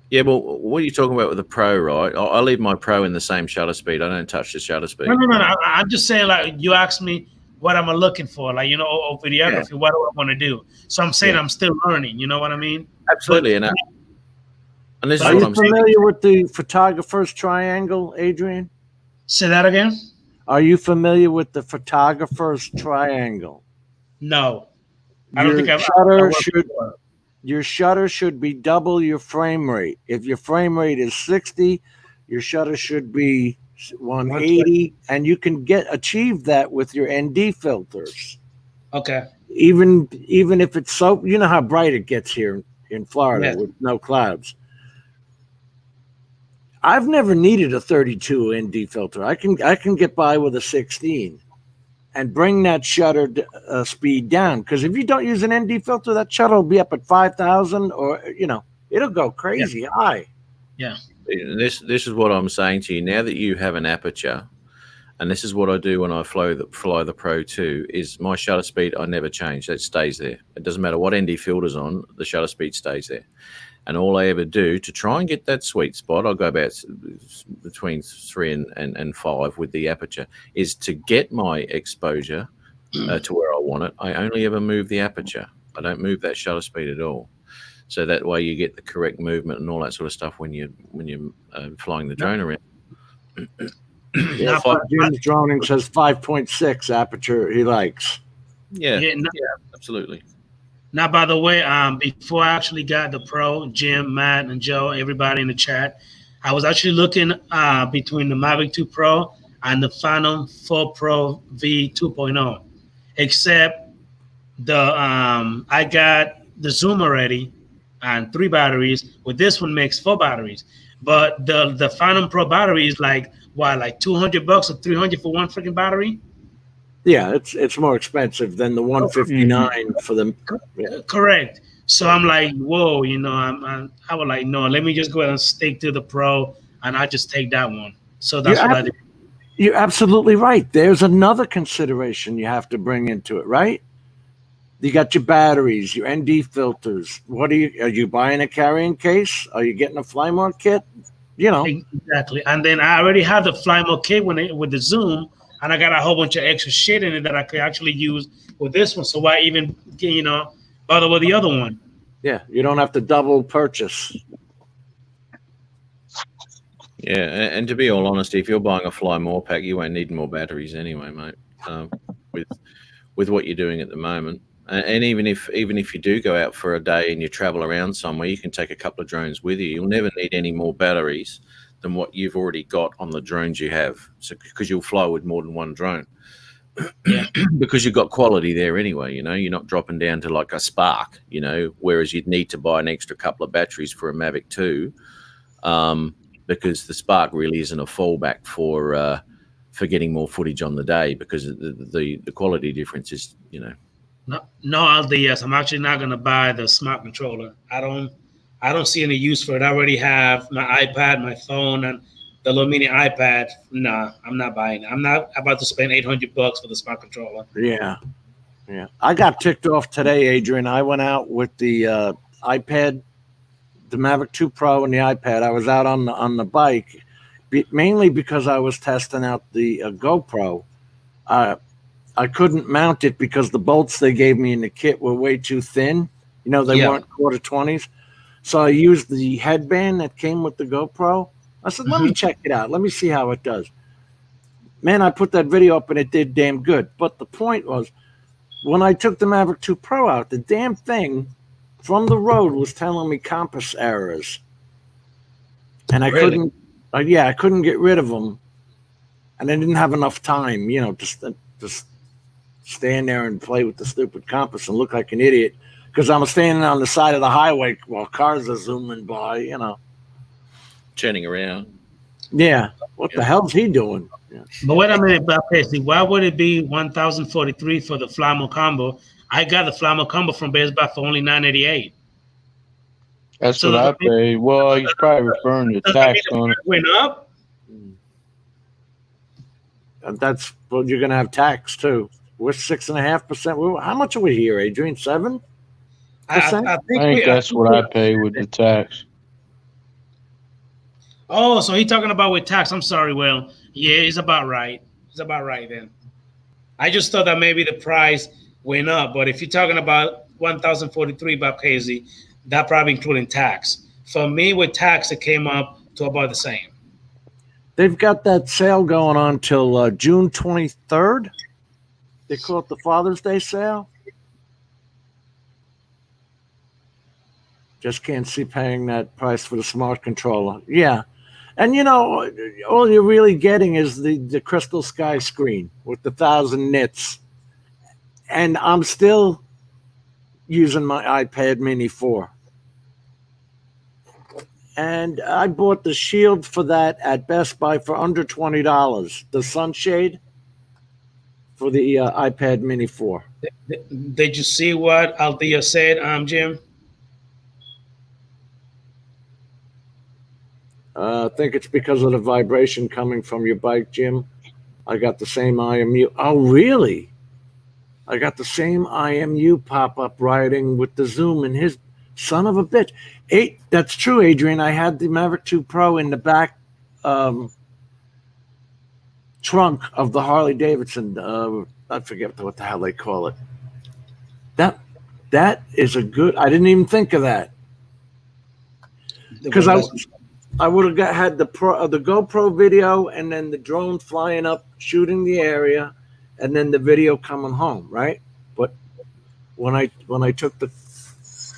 Yeah, well, what are you talking about with the Pro, right? I leave my Pro in the same shutter speed. I don't touch the shutter speed. No. I'm just saying, like, you asked me what am I looking for, like, or videography, what do I want to do? So I'm saying I'm still learning, you know what I mean? Absolutely, But, and this is Are what you I'm saying. familiar with the photographer's triangle, Adrian? say that again? Are you familiar with the photographer's triangle? No. I don't Your think I've shutter worked should before. your shutter should be double your frame rate. If your frame rate is 60, your shutter should be 180, and you can achieve that with your ND filters. Okay. Even if it's so, you know how bright it gets here in Florida Yes. with no clouds. I've never needed a 32 ND filter. I can get by with a 16 and bring that shutter speed down, because if you don't use an ND filter, that shutter will be up at 5,000, or it'll go crazy high. Yeah. This is what I'm saying to you. Now that you have an aperture, and this is what I do when I fly the Pro 2, is my shutter speed I never change. It stays there. It doesn't matter what ND filter's on, the shutter speed stays there. And all I ever do to try and get that sweet spot, I'll go about between 3 and 5 with the aperture, is to get my exposure to where I want it. I only ever move the aperture. I don't move that shutter speed at all. So that way you get the correct movement and all that sort of stuff when you're flying the drone around. Yeah, Jim's droning says 5.6 aperture he likes. Yeah, absolutely. Now, by the way, before I actually got the Pro, Jim, Matt, and Joe, everybody in the chat, I was actually looking between the Mavic 2 Pro and the Phantom 4 Pro V 2.0. Except I got the Zoom already and 3 batteries. With this one makes 4 batteries. But the Phantom Pro battery is like $200 or $300 for one freaking battery? Yeah, it's more expensive than the 159 for them. Yeah. Correct. So I'm like, whoa, I was like, no, let me just go ahead and stick to the Pro, and I just take that one. So that's what I did. You're absolutely right. There's another consideration you have to bring into it, right? You got your batteries, your ND filters. Are you buying a carrying case? Are you getting a Flymore kit? Exactly. And then I already have the Flymore kit with the Zoom, and I got a whole bunch of extra shit in it that I could actually use with this one. So why even, bother with the other one? Yeah, you don't have to double purchase. Yeah, and to be all honest, if you're buying a Fly More pack, you won't need more batteries anyway, mate. With what you're doing at the moment, and even if you do go out for a day and you travel around somewhere, you can take a couple of drones with you. You'll never need any more batteries than what you've already got on the drones you have, so because you'll fly with more than one drone. Yeah. Because you've got quality there anyway. You know, you're not dropping down to like a Spark. You know, whereas you'd need to buy an extra couple of batteries for a Mavic 2, because the Spark really isn't a fallback for getting more footage on the day, because the quality difference is, you know. No, LDS. I'm actually not gonna buy the smart controller. I don't see any use for it. I already have my iPad, my phone, and the little mini iPad. Nah, I'm not buying it. I'm not about to spend $800 for the smart controller. Yeah. I got ticked off today, Adrian. I went out with the iPad, the Mavic 2 Pro, and the iPad. I was out on the bike, mainly because I was testing out the GoPro. I couldn't mount it because the bolts they gave me in the kit were way too thin. You know, they weren't quarter 20s. So I used the headband that came with the GoPro. I said, let me check it out. Let me see how it does. Man, I put that video up and it did damn good. But the point was, when I took the Mavic 2 Pro out, the damn thing from the road was telling me compass errors. And I couldn't, I couldn't get rid of them. And I didn't have enough time, you know, just stand there and play with the stupid compass and look like an idiot because I'm standing on the side of the highway while cars are zooming by, you know. Turning around. Yeah. What the hell's he doing? Yeah. But wait a minute, Paisley. Why would it be 1,043 for the Flammo combo? I got the Flammo combo from Best Buy for only $988. That's what I paid. Well, he's probably referring to tax on it. Went up? And that's, well, you're going to have tax too. We're 6.5%. How much are we here, Adrian? 7%? I think that's what I pay with the tax. Oh, so he's talking about with tax. I'm sorry, Will. Yeah, it's about right. It's about right then. I just thought that maybe the price went up, but if you're talking about 1,043 Bob Casey, that probably including tax. For me, with tax, it came up to about the same. They've got that sale going on till June 23rd. They call it the Father's Day sale. Just can't see paying that price for the smart controller. Yeah. And, you know, all you're really getting is the Crystal Sky screen with the 1,000 nits. And I'm still using my iPad Mini 4. And I bought the shield for that at Best Buy for under $20. The sunshade for the iPad Mini 4. Did you see what Althea said, Jim? I think it's because of the vibration coming from your bike, Jim. I got the same IMU. Oh, really? I got the same IMU pop-up riding with the Zoom in his son of a bitch. That's true, Adrian. I had the Mavic 2 Pro in the back trunk of the Harley Davidson. I forget what the hell they call it. That is a good. I didn't even think of that because I would have had the GoPro video and then the drone flying up, shooting the area, and then the video coming home, right? But when I took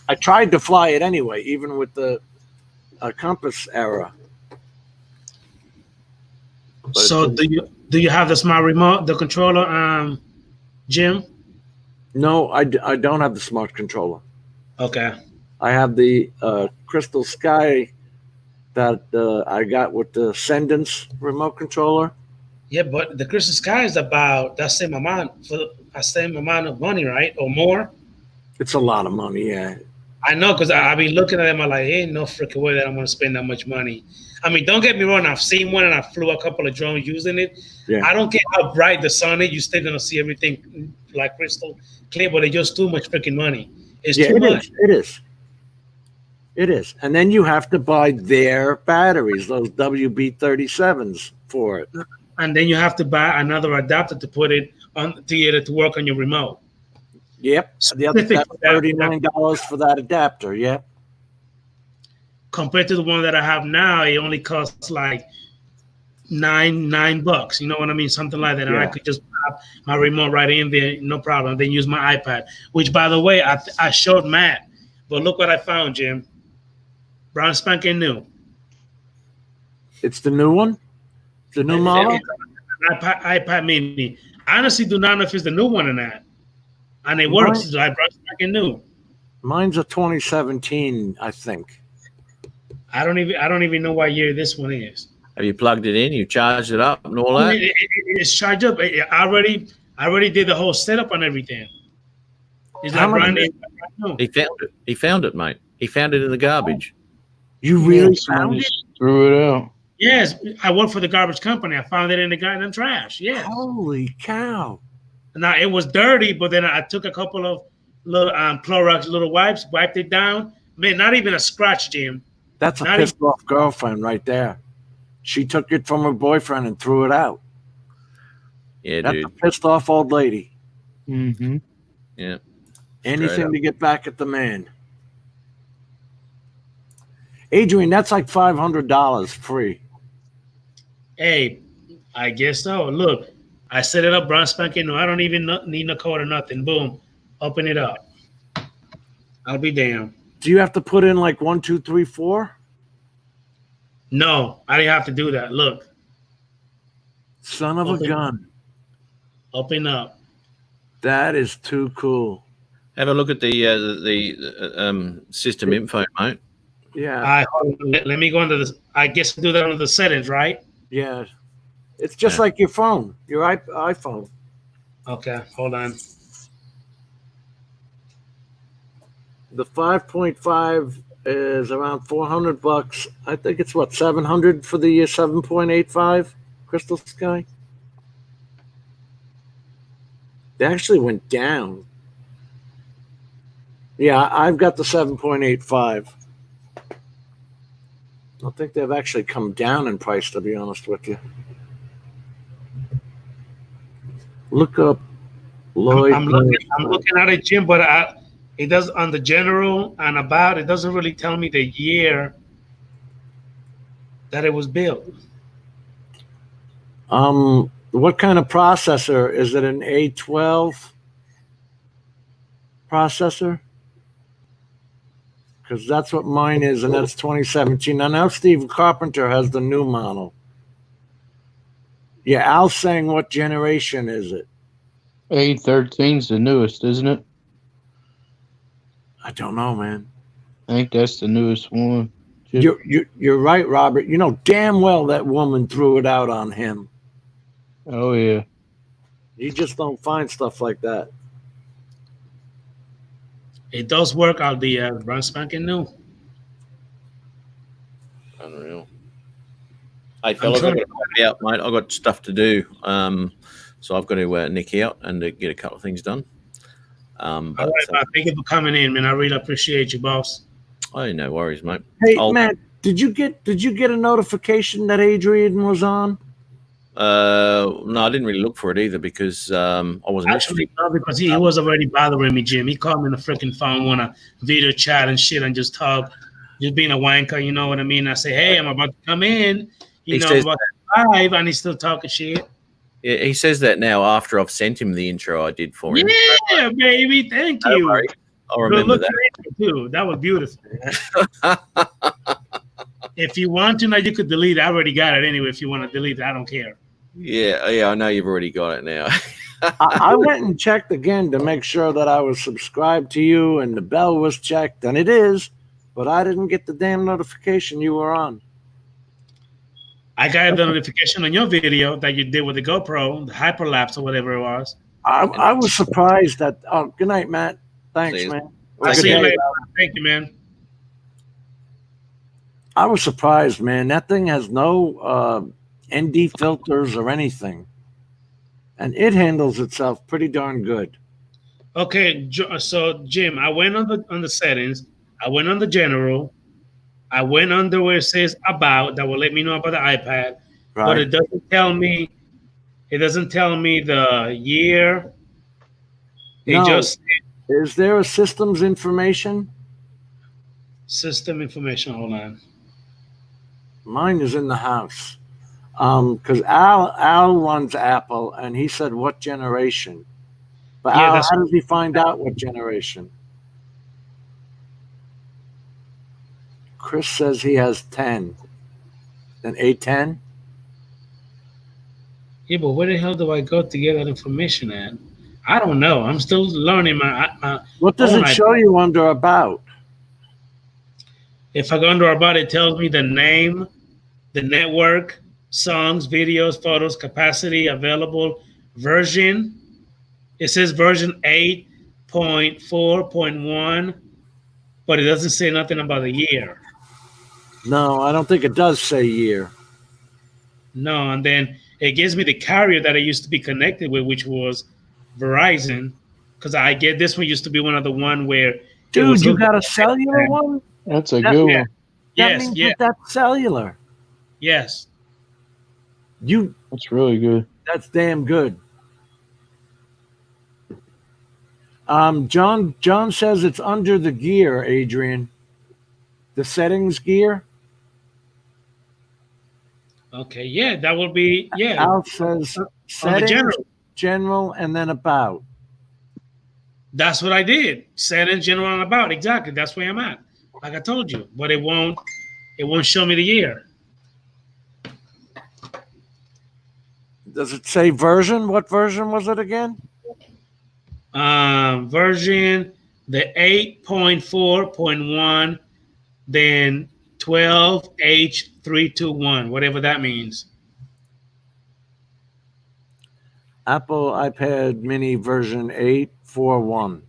I tried to fly it anyway, even with the compass error. But so do you have the smart remote, the controller, Jim? No, I don't have the smart controller. Okay. I have the Crystal Sky that I got with the Sendence remote controller. Yeah, but the Crystal Sky is about that same amount of money, right, or more? It's a lot of money, yeah. I know, because I've been looking at them. I'm like, ain't no freaking way that I'm going to spend that much money. I mean, don't get me wrong. I've seen one and I flew a couple of drones using it. Yeah. I don't care how bright the sun is. You're still going to see everything like crystal clear, but it's just too much freaking money. It's too much. It is. And then you have to buy their batteries, those WB37s for it. And then you have to buy another adapter to put it on to work on your remote. Yep. The other $39 for that adapter. Yep. Compared to the one that I have now, it only costs like $9. You know what I mean? Something like that. And I could just pop my remote right in there, no problem. Then use my iPad, which, by the way, I showed Matt. But look what I found, Jim. Brown spanking new. It's the new one? The new model? iPad Mini. honestly do not know if it's the new one or not. And it Mine- works. It's like brand spanking new. Mine's a 2017, I think. I don't even know what year this one is. Have you plugged it in? You charged it up and all that? It's charged up. I already did the whole setup on everything. It's How like much brand is new. He found it. He found it, mate. He found it in the garbage. You really someone found it? just threw it out. Yes, I work for the garbage company. I found it in the goddamn trash. Yes. Holy cow! Now it was dirty, but then I took a couple of little Clorox little wipes, wiped it down. Man, not even a scratch, Jim. That's a Not pissed off girlfriend right there. She took it from her boyfriend and threw it out. Yeah, That's dude. a pissed off old lady. Mm-hmm. Yeah. Anything up. to get back at the man. Adrian, that's like $500 free. Hey, I guess so. Look, I set it up brand spanking new. I don't even need no code or nothing. Boom, open it up. I'll be damned. Do you have to put in like 1, 2, 3, 4? No, I didn't have to do that. Look, Son of a Open. gun. open up. That is too cool. Have a look at the system info, mate. Yeah, Let me go under the. I guess do that under the settings, right? yeah. It's just Yeah. like your phone, your iPhone. Okay, hold on. The 5.5 is around $400. I think it's what, 700 for the 7.85 Crystal Sky. They actually went down. Yeah, I've got the 7.85. I don't think they've actually come down in price, to be honest with you. Look up Lloyd. I'm looking at it, Jim, but it does on the general and about. It doesn't really tell me the year that it was built. What kind of processor is it? An A12 processor? Because that's what mine is, and that's 2017. Now Steve Carpenter has the new model. Yeah, Al's saying, what generation is it? A13's the newest, isn't it? I don't know, man. I think that's the newest one. You're right, Robert. You know damn well that woman threw it out on him. Oh yeah. You just don't find stuff like that. It does work out the brand spanking new. Unreal. Hey, fellas, I've got to back out, mate. I've got stuff to do. So I've got to nick out and get a couple of things done. All right, thank you for coming in, man. I really appreciate you, boss. Oh, no worries, mate. Hey, Matt, did you get a notification that Adrian was on? No, I didn't really look for it either because I wasn't Actually, no, because he was already bothering me, Jim. He called me on the freaking phone, want to video chat and shit and just talk, just being a wanker, you know what I mean? I say, hey, I'm about to come in, I'm about to live, and he's still talking shit. Yeah, he says that now after I've sent him the intro I did for him. Yeah, baby, thank Don't you. worry. I'll remember that. Too. That was beautiful. If you want to, now you could delete it. I already got it anyway. If you want to delete it, I don't care. Yeah, I know you've already got it now. I went and checked again to make sure that I was subscribed to you and the bell was checked, and it is, but I didn't get the damn notification you were on. I got the notification on your video that you did with the GoPro, the hyperlapse or whatever it was. I was surprised that. Oh, good night, Matt. Thanks, See you. man. I'll see you later. Thank you, man. I was surprised, man. That thing has no ND filters or anything, and it handles itself pretty darn good. Okay, so Jim, I went on the settings. I went on the general. I went under where it says about, that will let me know about the iPad, Right. but it doesn't tell me. It doesn't tell me the year. It No. just Is there a systems information? system information. Hold on. Mine is in the house. Because Al runs Apple, and he said what generation. But Yeah, Al, how does he find out what generation? Chris says he has 10. An A10? Yeah, but where the hell do I go to get that information at? I don't know. I'm still learning my What does own it show iPad. you under about? If I go under about, it tells me the name, the network, songs, videos, photos, capacity, available, version. It says version 8.4.1, but it doesn't say nothing about the year. No, I don't think it does say year. No, and then it gives me the carrier that I used to be connected with, which was Verizon, because I get this one used to be one of the one where it was Dude, you hooked up got a to cellular internet. one? That's a That, good Yeah. one. that Yes, means yeah, that's cellular. yes. That's really good. That's damn good. John says it's under the gear, Adrian. The settings gear. Okay, yeah, that will be Al says on the settings, general. general, and then about. That's what I did. Set in general and about. Exactly. That's where I'm at. Like I told you, but it won't show me the year. Does it say version? What version was it again? Version the 8.4.1, then 12H321, whatever that means. Apple iPad Mini version 8.4.1.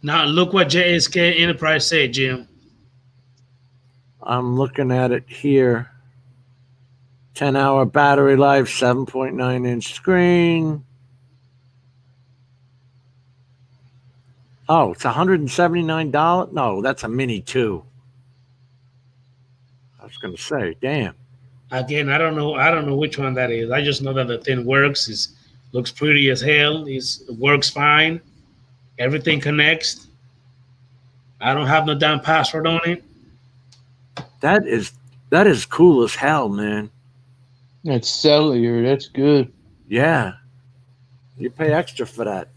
Now look what JSK Enterprise said, Jim. I'm looking at it here. 10-hour battery life, 7.9-inch screen. Oh, it's $179. No, that's a Mini 2. I was going to say, damn. Again, I don't know which one that is. I just know that the thing works. It looks pretty as hell. It works fine. Everything connects. I don't have no damn password on it. That is cool as hell, man. That's cellular. That's good. Yeah. You pay extra for that.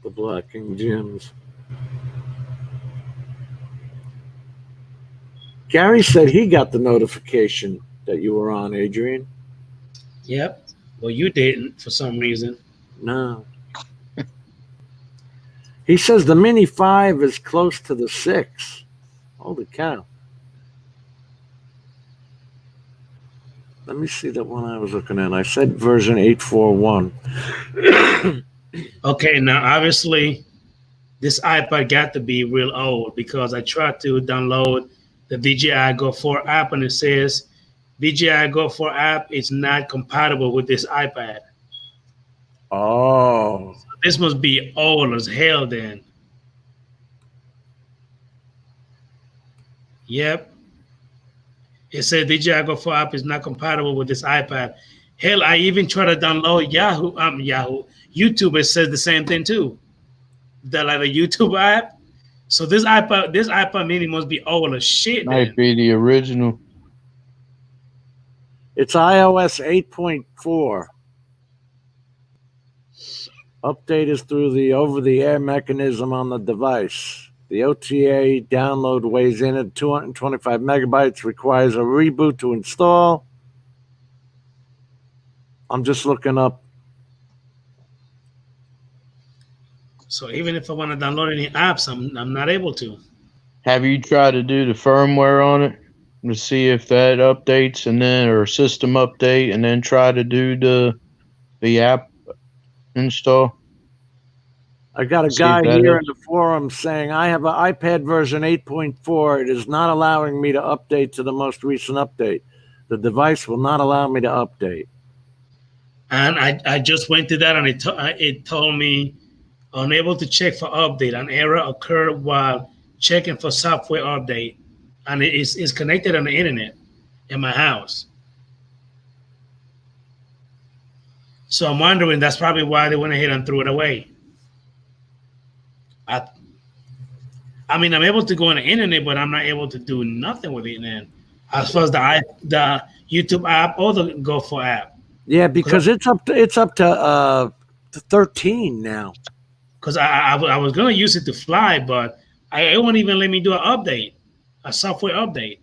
The blocking gems. Gary said he got the notification that you were on, Adrian. Yep. Well, you didn't for some reason. No. He says the Mini 5 is close to the 6. Holy cow. Let me see the one I was looking at. I said version 8.4.1. Okay, now obviously this iPad got to be real old because I tried to download the DJI Go 4 app and it says DJI Go 4 app is not compatible with this iPad. Oh. This must be old as hell then. Yep. It said DJI Go 4 app is not compatible with this iPad. Hell, I even tried to download YouTube. It says the same thing too. The like the YouTube app. So this iPad Mini must be old as shit. Might Then. be the original. It's iOS 8.4. Update is through the over-the-air mechanism on the device. The OTA download weighs in at 225 megabytes, requires a reboot to install. I'm just looking up. So even if I want to download any apps, I'm not able to. Have you tried to do the firmware on it to see if that updates and then or system update and then try to do the app install? I got a See guy if that here helps. in the forum saying, I have an iPad version 8.4. It is not allowing me to update to the most recent update. The device will not allow me to update. And I just went to that and it told me unable to check for update. An error occurred while checking for software update. And it's connected on the internet in my house. So I'm wondering that's probably why they went ahead and threw it away. I mean, I'm able to go on the internet, but I'm not able to do nothing with it then. As far as the YouTube app or the Go4 app. Yeah, because it's up to 13 now. because I was gonna use it to fly, but it won't even let me do an update, a software update.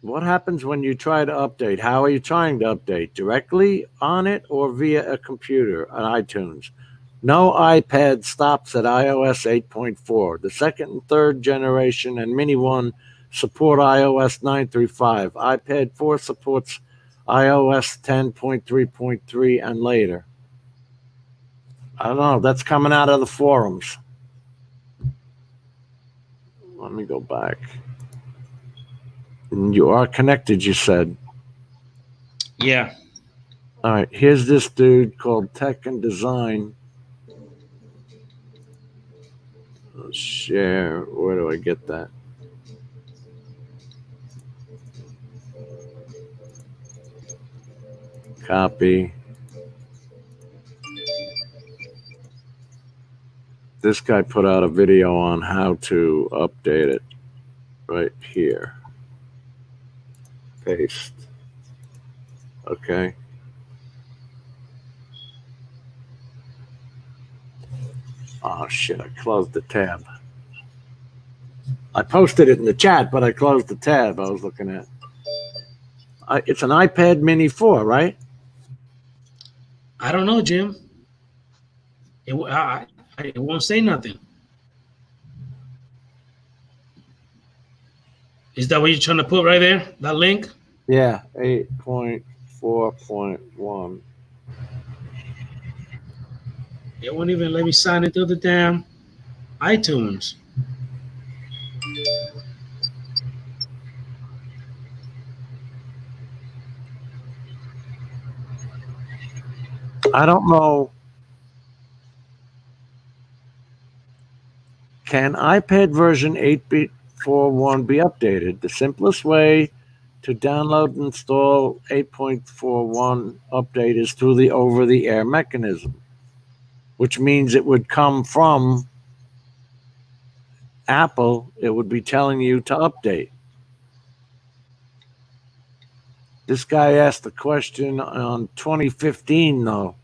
What happens when you try to update? How are you trying to update? Directly on it or via a computer on iTunes? No iPad stops at iOS 8.4. The second and third generation and Mini 1 support iOS 9.3.5. iPad 4 supports iOS 10.3.3 and later. I don't know. That's coming out of the forums. Let me go back. You are connected, you said. Yeah. All right. Here's this dude called Tech and Design. Let's share. Where do I get that? Copy. This guy put out a video on how to update it right here. Paste. Okay. Oh shit, I closed the tab. I posted it in the chat, but I closed the tab I was looking at. It's an iPad Mini 4, right? I don't know, Jim. It won't say nothing. Is that what you're trying to put right there? That link? Yeah, 8.4.1. It won't even let me sign into the damn iTunes. I don't know. Can iPad version 8.4.1 be updated? The simplest way to download and install 8.4.1 update is through the over-the-air mechanism, which means it would come from Apple. It would be telling you to update. This guy asked a question on 2015, though.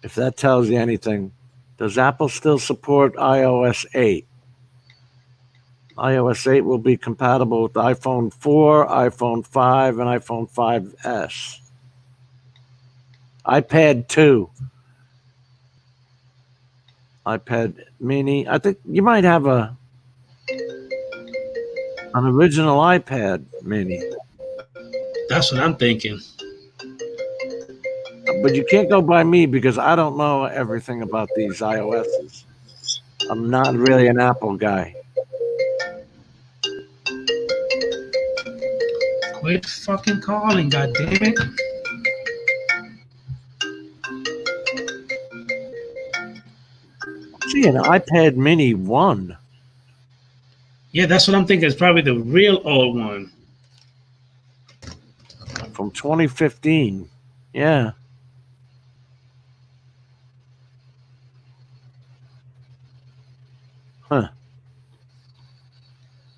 If that tells you anything. Does Apple still support iOS 8? iOS 8 will be compatible with iPhone 4, iPhone 5, and iPhone 5S. iPad 2. iPad Mini. I think you might have an original iPad Mini. That's what I'm thinking. But you can't go by me because I don't know everything about these iOSs. I'm not really an Apple guy. Quit fucking calling, god damn it. See, an iPad Mini 1. Yeah, that's what I'm thinking. It's probably the real old one. From 2015. Yeah. Huh.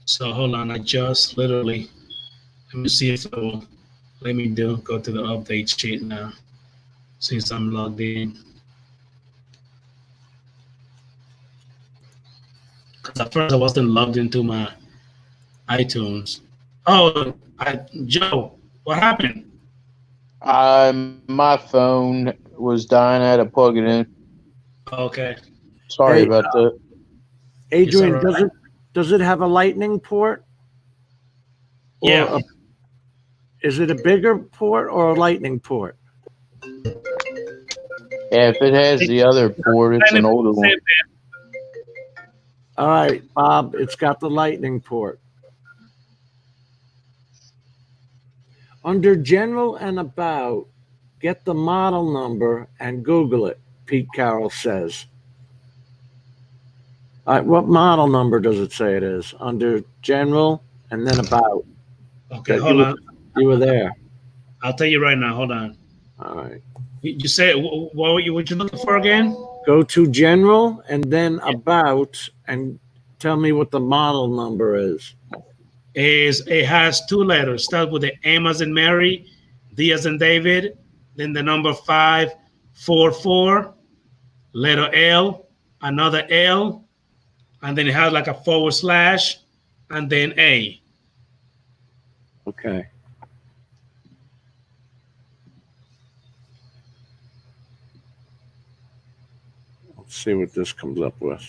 So hold on, I just literally, let me see if it will let me go to the update sheet now, since I'm logged in. Because at first I wasn't logged into my iTunes. Oh, Joe, what happened? My phone was dying. I had to plug it in. Okay. Sorry Hey, about that. Adrian, It's all right. does it have a lightning port? Yeah. Is it a bigger port or a lightning port? Yeah, if it has the other port, it's an older one. All right, Bob, it's got the lightning port. Under general and about, get the model number and Google it, Pete Carroll says. All right, what model number does it say it is? Under general and then about. Okay, hold on. You were there. I'll tell you right now. Hold on. All right. You said what you looking for again? Go to general and then about and tell me what the model number is. It has two letters. Start with the M as in Mary, D as in David, then the number 5, 44, letter L, another L, and then it has like a forward slash, and then A. Okay. Let's see what this comes up with.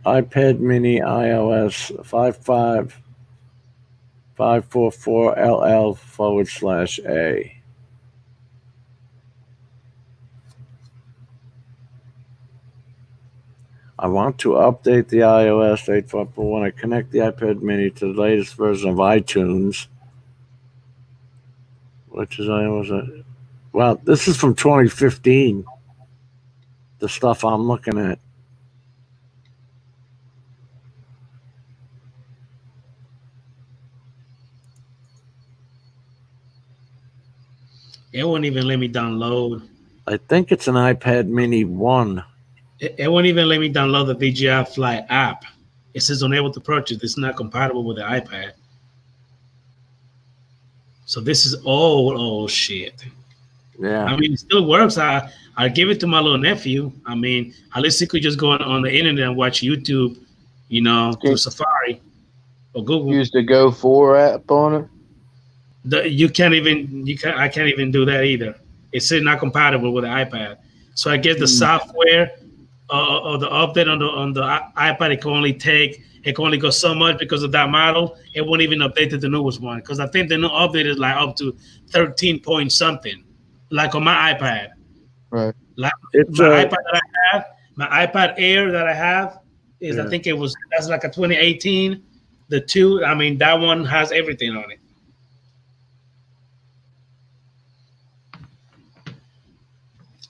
iPad mini iOS 55544LL/A. I want to update the iOS 8.4 when I connect the iPad mini to the latest version of iTunes, which is iOS. Well, this is from 2015, the stuff I'm looking at. It won't even let me download. I think it's an iPad mini 1. It won't even let me download the VGI Fly app. It says unable to purchase. It's not compatible with the iPad. So this is old shit. Yeah. I mean, it still works. I give it to my little nephew. I mean, at least he could just go on the internet and watch YouTube, through Safari or Google. Use the Go 4 app on it. I can't even do that either. It's not compatible with the iPad. So I guess the software or the update on the iPad, it can only go so much because of that model. It won't even update to the newest one because I think the new update is like up to 13 point something, like on my iPad. Right. Like It's iPad that I have, my iPad Air that I have is I think that's like a 2018. The 2, I mean, that one has everything on it.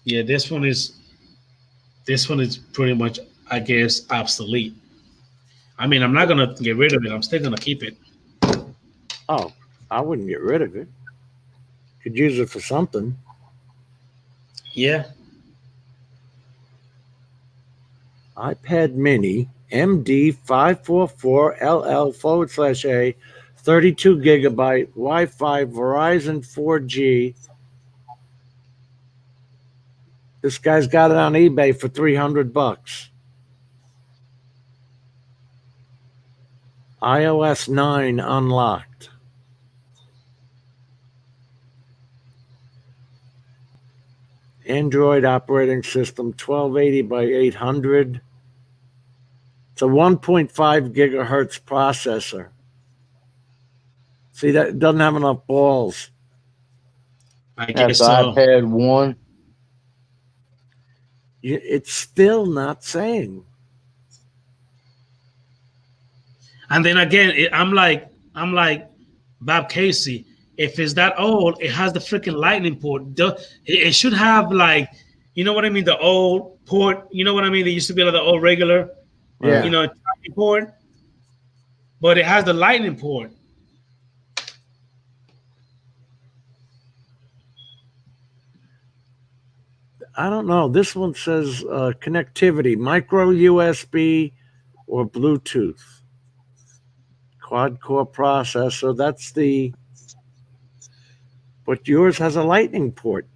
Yeah, this one is pretty much, I guess, obsolete. I mean, I'm not gonna get rid of it. I'm still gonna keep it. Oh, I wouldn't get rid of it. Could use it for something. Yeah. iPad mini MD544LL/A, 32 gigabyte Wi-Fi Verizon 4G. This guy's got it on eBay for $300. iOS 9 unlocked. Android operating system 1280 by 800. It's a 1.5 gigahertz processor. See, that doesn't have enough balls. I That's guess so. iPad 1. It's still not saying. And then again, I'm like Bob Casey. If it's that old, it has the freaking lightning port. It should have like, you know what I mean, the old port. You know what I mean? They used to be like the old regular, charging port, but it has the lightning port. I don't know. This one says connectivity, micro USB or Bluetooth. Quad core processor. That's but yours has a lightning port.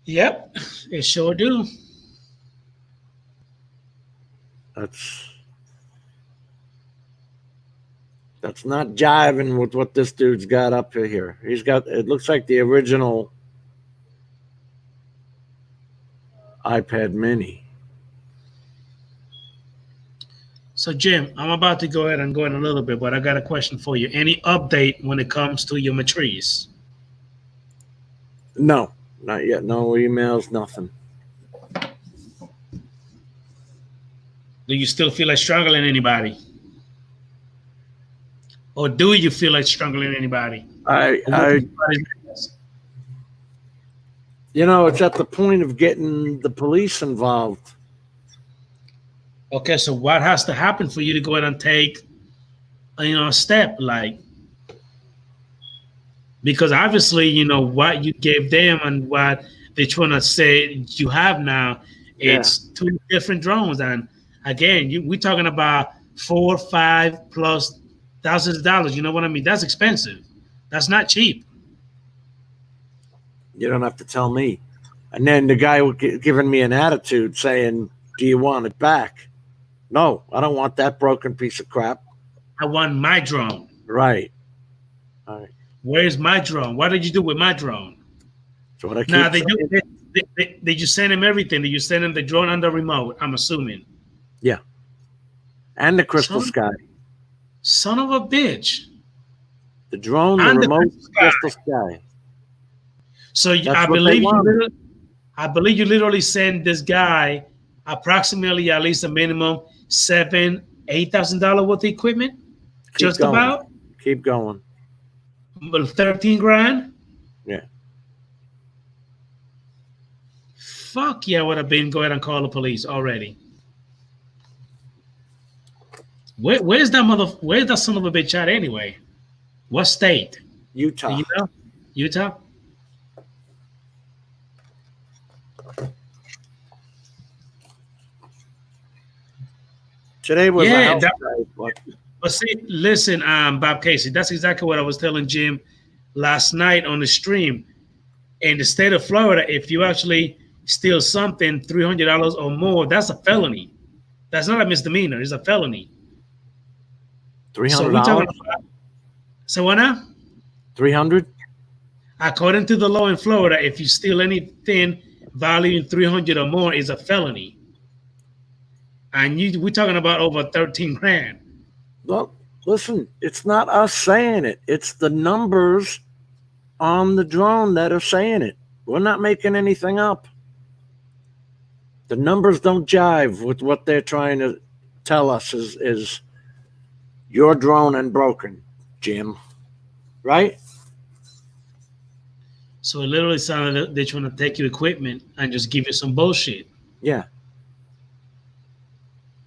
Yep, it sure do. That's not jiving with what this dude's got up here. He's got, it looks like the original iPad mini. So, Jim, I'm about to go ahead and go in a little bit, but I got a question for you. Any update when it comes to your matrice? No, not yet. No emails, nothing. Do you still feel like strangling anybody? Or do you feel like strangling anybody? It's at the point of getting the police involved. Okay, so what has to happen for you to go ahead and take, a step like? Because obviously, what you gave them and what they're trying to say you have now, it's two different drones. And again, we're talking about $4, $5+ thousands of dollars. You know what I mean? That's expensive. That's not cheap. You don't have to tell me. And then the guy giving me an attitude saying, do you want it back? No, I don't want that broken piece of crap. I want my drone. Right. All right. Where's my drone? What did you do with my drone? So what I keep Now, saying, did you send him everything? Did you send him the drone and the remote? I'm assuming. yeah. And the crystal sky. Son of a bitch. The drone, the And the remote, crystal crystal sky. So That's I what they believe want. I believe you literally sent this guy approximately at least a minimum $8,000 worth of equipment. Keep Just going. about Keep going. 13 grand. Yeah. Fuck yeah, I would have been go ahead and call the police already. Where's that son of a bitch at anyway? What state? Utah. Do you know? Utah? Today was a Yeah, health that, day, but but see, listen, Bob Casey, that's exactly what I was telling Jim last night on the stream. In the state of Florida, if you actually steal something $300 or more, that's a felony. That's not a misdemeanor; it's a felony. So we talking $300. about. So what now? 300. According to the law in Florida, if you steal anything valuing 300 or more, is a felony. And we're talking about over 13 grand. Well, listen, it's not us saying it. It's the numbers on the drone that are saying it. We're not making anything up. The numbers don't jive with what they're trying to tell us is your drone and broken, Jim. Right? So it literally sounded like they're trying to take your equipment and just give you some bullshit. Yeah.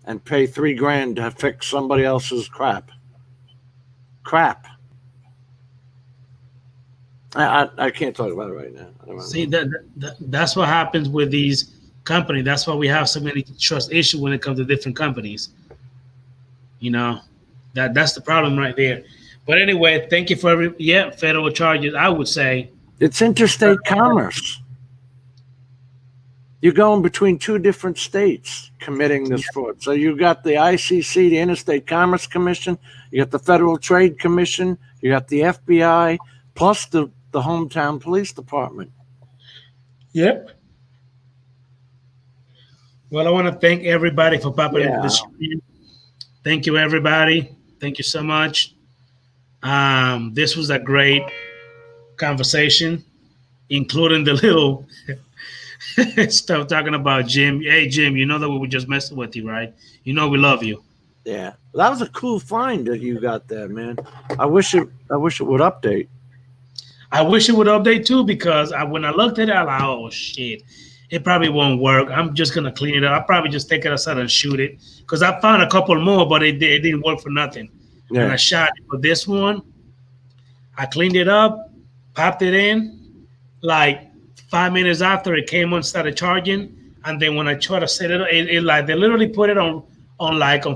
And pay $3 grand to fix somebody else's crap. I can't talk about it right now. I don't See, that's what happens with these companies. That's why we have so many trust issues when it comes to different companies. You know, that's the problem right there. But anyway, thank you for federal charges. I would say it's interstate commerce. You're going between two different states committing this fraud. So you got the ICC, the Interstate Commerce Commission, you got the Federal Trade Commission, you got the FBI, plus the hometown police department. Yep. Well, I want to thank everybody for popping into the stream. Thank you, everybody. Thank you so much. This was a great conversation, including the little stuff talking about Jim. Hey, Jim, you know that we were just messing with you, right? You know we love you. Yeah, that was a cool find that you got there, man. I wish it would update. I wish it would update too, because when I looked at it, I was like, oh shit, it probably won't work. I'm just gonna clean it up. I'll probably just take it outside and shoot it, because I found a couple more, but it didn't work for nothing. Yeah. And I shot it. But this one, I cleaned it up, popped it in, like 5 minutes after it came on, started charging, and then when I tried to set it up, it like they literally put it on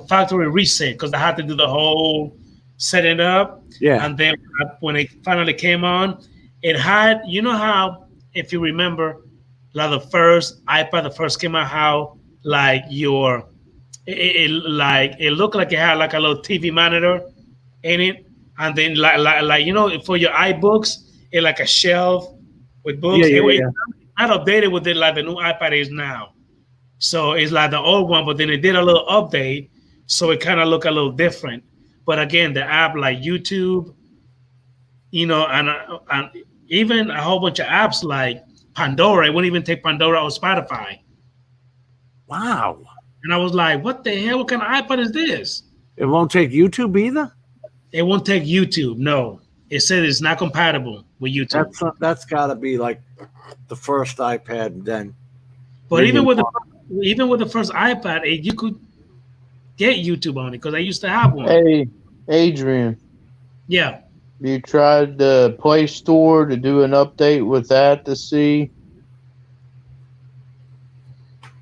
factory reset, because I had to do the whole setting up. Yeah. And then when it finally came on, it had, you know how, if you remember, like the first iPad, the first came out, how like it looked like it had like a little TV monitor in it, and then like you know, for your iBooks, it like a shelf with books. It's not updated with it like the new iPad is now. So it's like the old one, but then it did a little update, so it kind of looked a little different. But again, the app like YouTube, you know, and even a whole bunch of apps like Pandora, it wouldn't even take Pandora or Spotify. Wow. And I was like, what the hell? What kind of iPad is this? It won't take YouTube either? It won't take YouTube, no. It said it's not compatible with YouTube. That's got to be like the first iPad then. But even with the first iPad, you could get YouTube on it, because I used to have one. Hey, Adrian. Yeah. You tried the Play Store to do an update with that to see?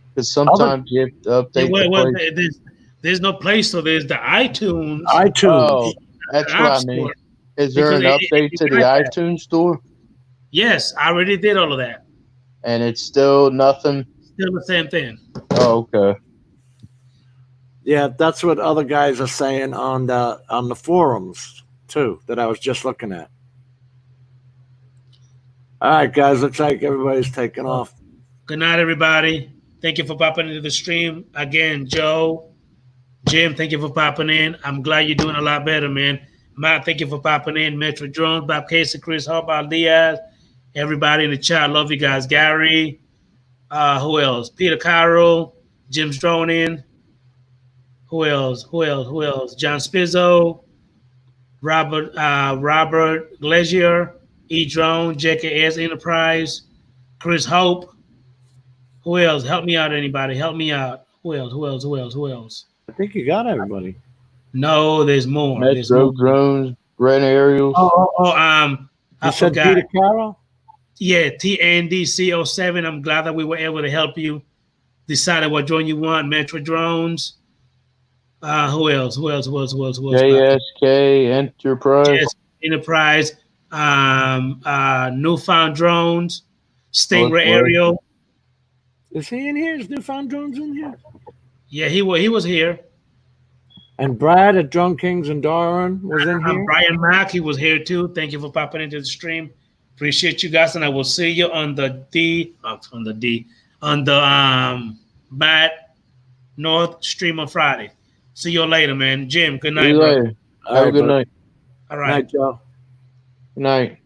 Because sometimes you have to update there's no Play Store. There's the iTunes. iTunes. Oh, that's what I mean. Is there an update to the iTunes Store? Yes, I already did all of that. And it's still nothing. Still the same thing. Oh, okay. Yeah, that's what other guys are saying on the forums too that I was just looking at. All right, guys, looks like everybody's taking off. Good night, everybody. Thank you for popping into the stream again, Joe, Jim. Thank you for popping in. I'm glad you're doing a lot better, man. Matt, thank you for popping in. Metro Drones, Bob Casey, Chris Hobart, Diaz, everybody in the chat. Love you guys. Gary, who else? Peter Carroll, Jim's droning. Who else? Who else? Who else? John Spizzo, Robert Glazier, E Drone, JKS Enterprise, Chris Hope. Who else? Help me out, anybody. Help me out. Who else? Who else? Who else? Who else? I think you got everybody. No, there's more. There's Metro more. drones, Brent aerials. I You said forgot. Peter Carroll? Yeah, TNDC07. I'm glad that we were able to help you. Decided what drone you want. Metro drones. Who else? Who else? Who else? Who else? Who else? JSK Enterprise. Yes, Enterprise. Newfound drones. Stingray aerial. Is he in here? Is Newfound Drones in here? Yeah, he was here. And Brad at Drone Kings and Darwin was in here. Brian Mack, he was here too. Thank you for popping into the stream. Appreciate you guys, and I will see you on the Bat North stream on Friday. See you later, man. Jim, good night, See you bro. later. Have a good night. All right. Night, Joe. Good night.